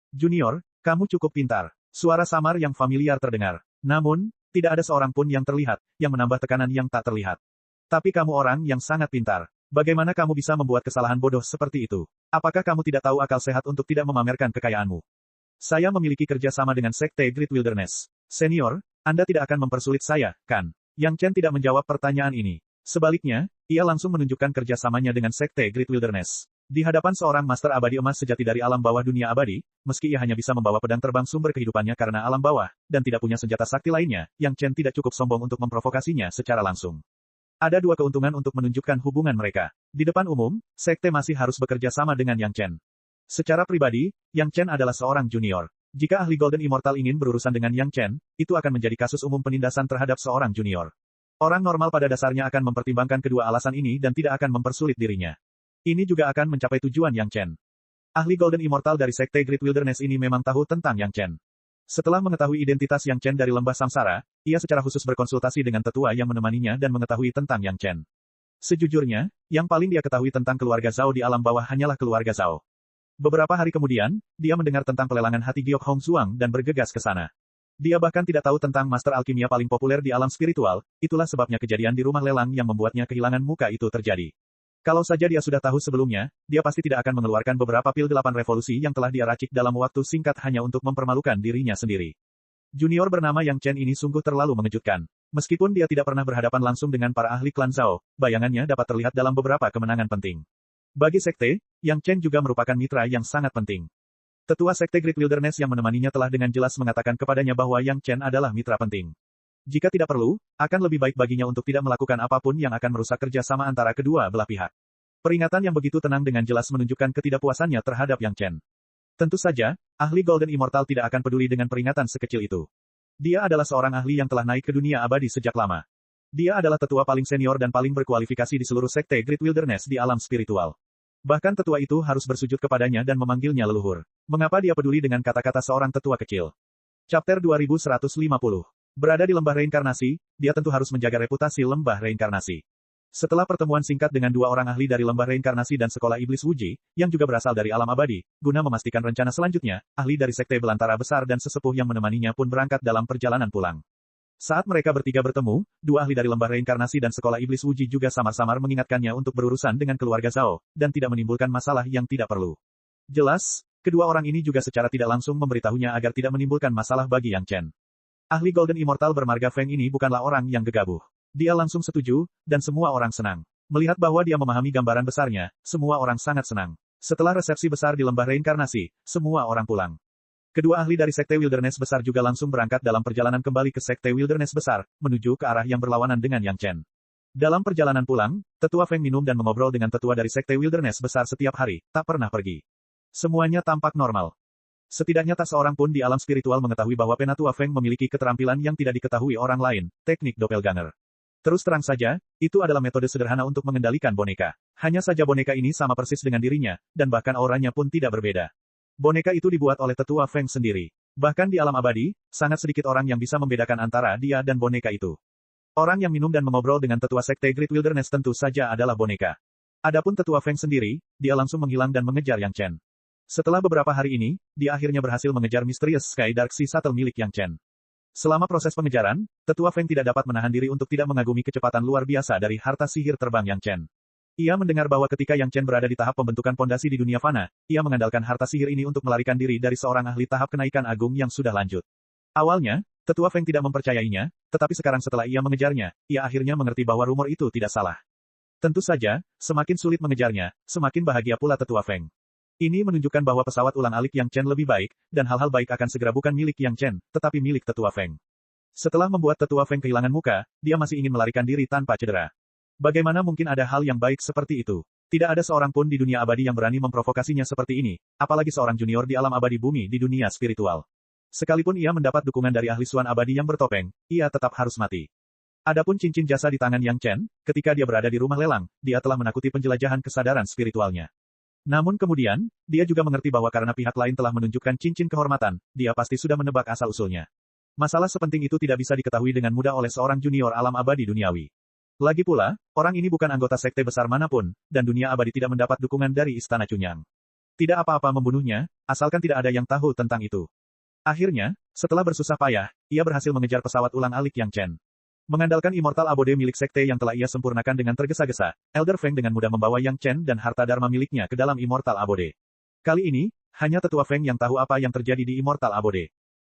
Junior, kamu cukup pintar. Suara samar yang familiar terdengar. Namun, tidak ada seorang pun yang terlihat, yang menambah tekanan yang tak terlihat. Tapi kamu orang yang sangat pintar. Bagaimana kamu bisa membuat kesalahan bodoh seperti itu? Apakah kamu tidak tahu akal sehat untuk tidak memamerkan kekayaanmu? Saya memiliki kerja sama dengan Sekte Great Wilderness. Senior, Anda tidak akan mempersulit saya, kan? Yang Chen tidak menjawab pertanyaan ini. Sebaliknya, ia langsung menunjukkan kerjasamanya dengan Sekte Great Wilderness. Di hadapan seorang master abadi emas sejati dari alam bawah dunia abadi, meski ia hanya bisa membawa pedang terbang sumber kehidupannya karena alam bawah, dan tidak punya senjata sakti lainnya, Yang Chen tidak cukup sombong untuk memprovokasinya secara langsung. Ada 2 keuntungan untuk menunjukkan hubungan mereka. Di depan umum, sekte masih harus bekerja sama dengan Yang Chen. Secara pribadi, Yang Chen adalah seorang junior. Jika ahli Golden Immortal ingin berurusan dengan Yang Chen, itu akan menjadi kasus umum penindasan terhadap seorang junior. Orang normal pada dasarnya akan mempertimbangkan kedua alasan ini dan tidak akan mempersulit dirinya. Ini juga akan mencapai tujuan Yang Chen. Ahli Golden Immortal dari Sekte Great Wilderness ini memang tahu tentang Yang Chen. Setelah mengetahui identitas Yang Chen dari lembah samsara, ia secara khusus berkonsultasi dengan tetua yang menemaninya dan mengetahui tentang Yang Chen. Sejujurnya, yang paling dia ketahui tentang keluarga Zhao di alam bawah hanyalah keluarga Zhao. Beberapa hari kemudian, dia mendengar tentang pelelangan hati Giok Hong Zuang dan bergegas ke sana. Dia bahkan tidak tahu tentang master alkimia paling populer di alam spiritual, itulah sebabnya kejadian di rumah lelang yang membuatnya kehilangan muka itu terjadi. Kalau saja dia sudah tahu sebelumnya, dia pasti tidak akan mengeluarkan beberapa pil 8 revolusi yang telah dia racik dalam waktu singkat hanya untuk mempermalukan dirinya sendiri. Junior bernama Yang Chen ini sungguh terlalu mengejutkan. Meskipun dia tidak pernah berhadapan langsung dengan para ahli klan Zhao, bayangannya dapat terlihat dalam beberapa kemenangan penting. Bagi sekte, Yang Chen juga merupakan mitra yang sangat penting. Tetua Sekte Great Wilderness yang menemaninya telah dengan jelas mengatakan kepadanya bahwa Yang Chen adalah mitra penting. Jika tidak perlu, akan lebih baik baginya untuk tidak melakukan apapun yang akan merusak kerjasama antara kedua belah pihak. Peringatan yang begitu tenang dengan jelas menunjukkan ketidakpuasannya terhadap Yang Chen. Tentu saja, ahli Golden Immortal tidak akan peduli dengan peringatan sekecil itu. Dia adalah seorang ahli yang telah naik ke dunia abadi sejak lama. Dia adalah tetua paling senior dan paling berkualifikasi di seluruh Sekte Great Wilderness di alam spiritual. Bahkan tetua itu harus bersujud kepadanya dan memanggilnya leluhur. Mengapa dia peduli dengan kata-kata seorang tetua kecil? Chapter 2150. Berada di lembah reinkarnasi, dia tentu harus menjaga reputasi lembah reinkarnasi. Setelah pertemuan singkat dengan 2 orang ahli dari lembah reinkarnasi dan sekolah iblis Wuji, yang juga berasal dari alam abadi, guna memastikan rencana selanjutnya, ahli dari sekte belantara besar dan sesepuh yang menemaninya pun berangkat dalam perjalanan pulang. Saat mereka bertiga bertemu, 2 ahli dari lembah reinkarnasi dan sekolah iblis Wuji juga samar-samar mengingatkannya untuk berurusan dengan keluarga Zhao, dan tidak menimbulkan masalah yang tidak perlu. Jelas, kedua orang ini juga secara tidak langsung memberitahunya agar tidak menimbulkan masalah bagi Yang Chen. Ahli Golden Immortal bermarga Feng ini bukanlah orang yang gegabah. Dia langsung setuju, dan semua orang senang. Melihat bahwa dia memahami gambaran besarnya, semua orang sangat senang. Setelah resepsi besar di lembah reinkarnasi, semua orang pulang. Kedua ahli dari Sekte Wilderness Besar juga langsung berangkat dalam perjalanan kembali ke Sekte Wilderness Besar, menuju ke arah yang berlawanan dengan Yang Chen. Dalam perjalanan pulang, tetua Feng minum dan mengobrol dengan tetua dari Sekte Wilderness Besar setiap hari, tak pernah pergi. Semuanya tampak normal. Setidaknya tak seorang pun di alam spiritual mengetahui bahwa Penatua Feng memiliki keterampilan yang tidak diketahui orang lain, teknik doppelganger. Terus terang saja, itu adalah metode sederhana untuk mengendalikan boneka. Hanya saja boneka ini sama persis dengan dirinya, dan bahkan auranya pun tidak berbeda. Boneka itu dibuat oleh Tetua Feng sendiri. Bahkan di alam abadi, sangat sedikit orang yang bisa membedakan antara dia dan boneka itu. Orang yang minum dan mengobrol dengan Tetua Sekte Great Wilderness tentu saja adalah boneka. Adapun Tetua Feng sendiri, dia langsung menghilang dan mengejar Yang Chen. Setelah beberapa hari ini, dia akhirnya berhasil mengejar Mysterious Sky Dark Sea Shuttle milik Yang Chen. Selama proses pengejaran, Tetua Feng tidak dapat menahan diri untuk tidak mengagumi kecepatan luar biasa dari harta sihir terbang Yang Chen. Ia mendengar bahwa ketika Yang Chen berada di tahap pembentukan pondasi di dunia fana, ia mengandalkan harta sihir ini untuk melarikan diri dari seorang ahli tahap kenaikan agung yang sudah lanjut. Awalnya, Tetua Feng tidak mempercayainya, tetapi sekarang setelah ia mengejarnya, ia akhirnya mengerti bahwa rumor itu tidak salah. Tentu saja, semakin sulit mengejarnya, semakin bahagia pula Tetua Feng. Ini menunjukkan bahwa pesawat ulang-alik Yang Chen lebih baik, dan hal-hal baik akan segera bukan milik Yang Chen, tetapi milik Tetua Feng. Setelah membuat Tetua Feng kehilangan muka, dia masih ingin melarikan diri tanpa cedera. Bagaimana mungkin ada hal yang baik seperti itu? Tidak ada seorang pun di dunia abadi yang berani memprovokasinya seperti ini, apalagi seorang junior di alam abadi bumi di dunia spiritual. Sekalipun ia mendapat dukungan dari ahli Suan abadi yang bertopeng, ia tetap harus mati. Adapun cincin jasa di tangan Yang Chen, ketika dia berada di rumah lelang, dia telah menakuti penjelajahan kesadaran spiritualnya. Namun kemudian, dia juga mengerti bahwa karena pihak lain telah menunjukkan cincin kehormatan, dia pasti sudah menebak asal-usulnya. Masalah sepenting itu tidak bisa diketahui dengan mudah oleh seorang junior alam abadi duniawi. Lagi pula, orang ini bukan anggota sekte besar manapun, dan dunia abadi tidak mendapat dukungan dari Istana Cunyang. Tidak apa-apa membunuhnya, asalkan tidak ada yang tahu tentang itu. Akhirnya, setelah bersusah payah, ia berhasil mengejar pesawat ulang-alik Yang Chen. Mengandalkan Immortal Abode milik sekte yang telah ia sempurnakan dengan tergesa-gesa, Elder Feng dengan mudah membawa Yang Chen dan harta dharma miliknya ke dalam Immortal Abode. Kali ini, hanya tetua Feng yang tahu apa yang terjadi di Immortal Abode.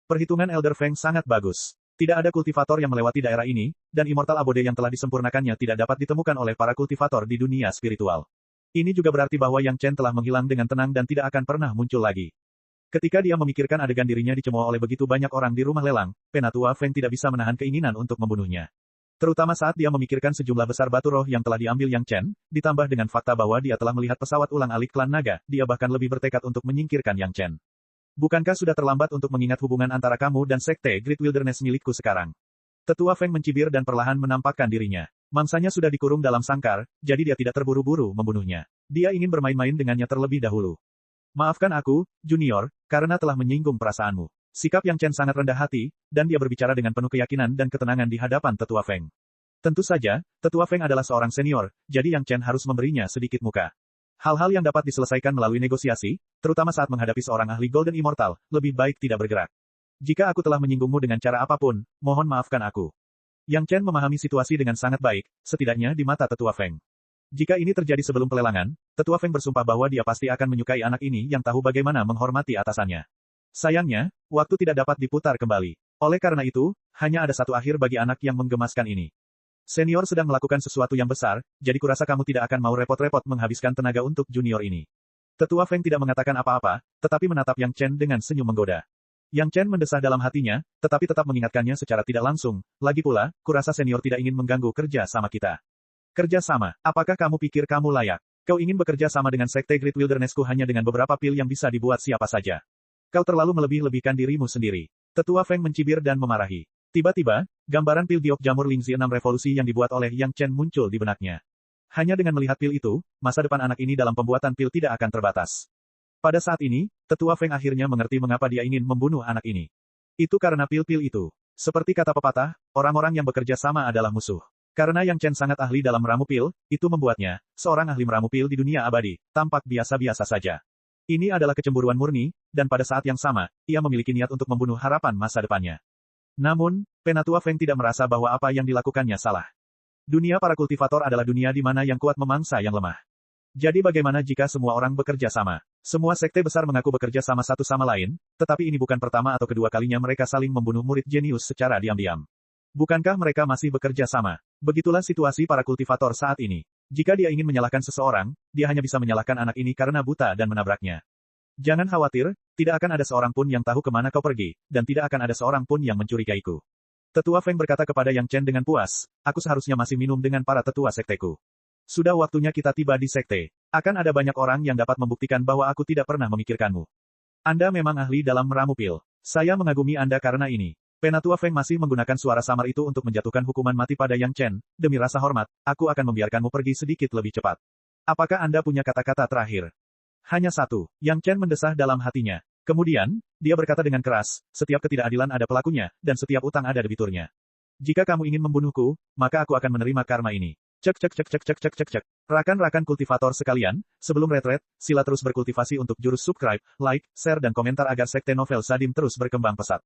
Perhitungan Elder Feng sangat bagus. Tidak ada kultivator yang melewati daerah ini, dan Immortal Abode yang telah disempurnakannya tidak dapat ditemukan oleh para kultivator di dunia spiritual. Ini juga berarti bahwa Yang Chen telah menghilang dengan tenang dan tidak akan pernah muncul lagi. Ketika dia memikirkan adegan dirinya dicemooh oleh begitu banyak orang di rumah lelang, Penatua Feng tidak bisa menahan keinginan untuk membunuhnya. Terutama saat dia memikirkan sejumlah besar batu roh yang telah diambil Yang Chen, ditambah dengan fakta bahwa dia telah melihat pesawat ulang-alik klan naga, dia bahkan lebih bertekad untuk menyingkirkan Yang Chen. Bukankah sudah terlambat untuk mengingat hubungan antara kamu dan sekte Great Wilderness milikku sekarang? Tetua Feng mencibir dan perlahan menampakkan dirinya. Mangsanya sudah dikurung dalam sangkar, jadi dia tidak terburu-buru membunuhnya. Dia ingin bermain-main dengannya terlebih dahulu. Maafkan aku, Junior, karena telah menyinggung perasaanmu. Sikap Yang Chen sangat rendah hati, dan dia berbicara dengan penuh keyakinan dan ketenangan di hadapan Tetua Feng. Tentu saja, Tetua Feng adalah seorang senior, jadi Yang Chen harus memberinya sedikit muka. Hal-hal yang dapat diselesaikan melalui negosiasi, terutama saat menghadapi seorang ahli Golden Immortal, lebih baik tidak bergerak. Jika aku telah menyinggungmu dengan cara apapun, mohon maafkan aku. Yang Chen memahami situasi dengan sangat baik, setidaknya di mata Tetua Feng. Jika ini terjadi sebelum pelelangan, Tetua Feng bersumpah bahwa dia pasti akan menyukai anak ini yang tahu bagaimana menghormati atasannya. Sayangnya, waktu tidak dapat diputar kembali. Oleh karena itu, hanya ada satu akhir bagi anak yang menggemaskan ini. Senior sedang melakukan sesuatu yang besar, jadi kurasa kamu tidak akan mau repot-repot menghabiskan tenaga untuk junior ini. Tetua Feng tidak mengatakan apa-apa, tetapi menatap Yang Chen dengan senyum menggoda. Yang Chen mendesah dalam hatinya, tetapi tetap mengingatkannya secara tidak langsung. Lagi pula, kurasa senior tidak ingin mengganggu kerja sama kita. Kerja sama, apakah kamu pikir kamu layak? Kau ingin bekerja sama dengan sekte Great Wildernessku hanya dengan beberapa pil yang bisa dibuat siapa saja. Kau terlalu melebih-lebihkan dirimu sendiri. Tetua Feng mencibir dan memarahi. Tiba-tiba, gambaran pil giok jamur Lingzi 6 revolusi yang dibuat oleh Yang Chen muncul di benaknya. Hanya dengan melihat pil itu, masa depan anak ini dalam pembuatan pil tidak akan terbatas. Pada saat ini, Tetua Feng akhirnya mengerti mengapa dia ingin membunuh anak ini. Itu karena pil-pil itu. Seperti kata pepatah, orang-orang yang bekerja sama adalah musuh. Karena Yang Chen sangat ahli dalam meramu pil, itu membuatnya, seorang ahli meramu pil di dunia abadi, tampak biasa-biasa saja. Ini adalah kecemburuan murni, dan pada saat yang sama, ia memiliki niat untuk membunuh harapan masa depannya. Namun, Penatua Feng tidak merasa bahwa apa yang dilakukannya salah. Dunia para kultivator adalah dunia di mana yang kuat memangsa yang lemah. Jadi bagaimana jika semua orang bekerja sama? Semua sekte besar mengaku bekerja sama satu sama lain, tetapi ini bukan pertama atau kedua kalinya mereka saling membunuh murid jenius secara diam-diam. Bukankah mereka masih bekerja sama? Begitulah situasi para kultivator saat ini. Jika dia ingin menyalahkan seseorang, dia hanya bisa menyalahkan anak ini karena buta dan menabraknya. Jangan khawatir, tidak akan ada seorang pun yang tahu kemana kau pergi, dan tidak akan ada seorang pun yang mencurigaiku. Tetua Feng berkata kepada Yang Chen dengan puas, aku seharusnya masih minum dengan para tetua sekteku. Sudah waktunya kita tiba di sekte. Akan ada banyak orang yang dapat membuktikan bahwa aku tidak pernah memikirkanmu. Anda memang ahli dalam meramu pil. Saya mengagumi Anda karena ini. Penatua Feng masih menggunakan suara samar itu untuk menjatuhkan hukuman mati pada Yang Chen. Demi rasa hormat, aku akan membiarkanmu pergi sedikit lebih cepat. Apakah Anda punya kata-kata terakhir? Hanya satu. Yang Chen mendesah dalam hatinya. Kemudian, dia berkata dengan keras, setiap ketidakadilan ada pelakunya, dan setiap utang ada debiturnya. Jika kamu ingin membunuhku, maka aku akan menerima karma ini. Cek cek cek cek cek cek cek cek. Rakan-rakan kultivator sekalian, sebelum retret, sila terus berkultivasi untuk jurus subscribe, like, share dan komentar agar sekte novel Sadim terus berkembang pesat.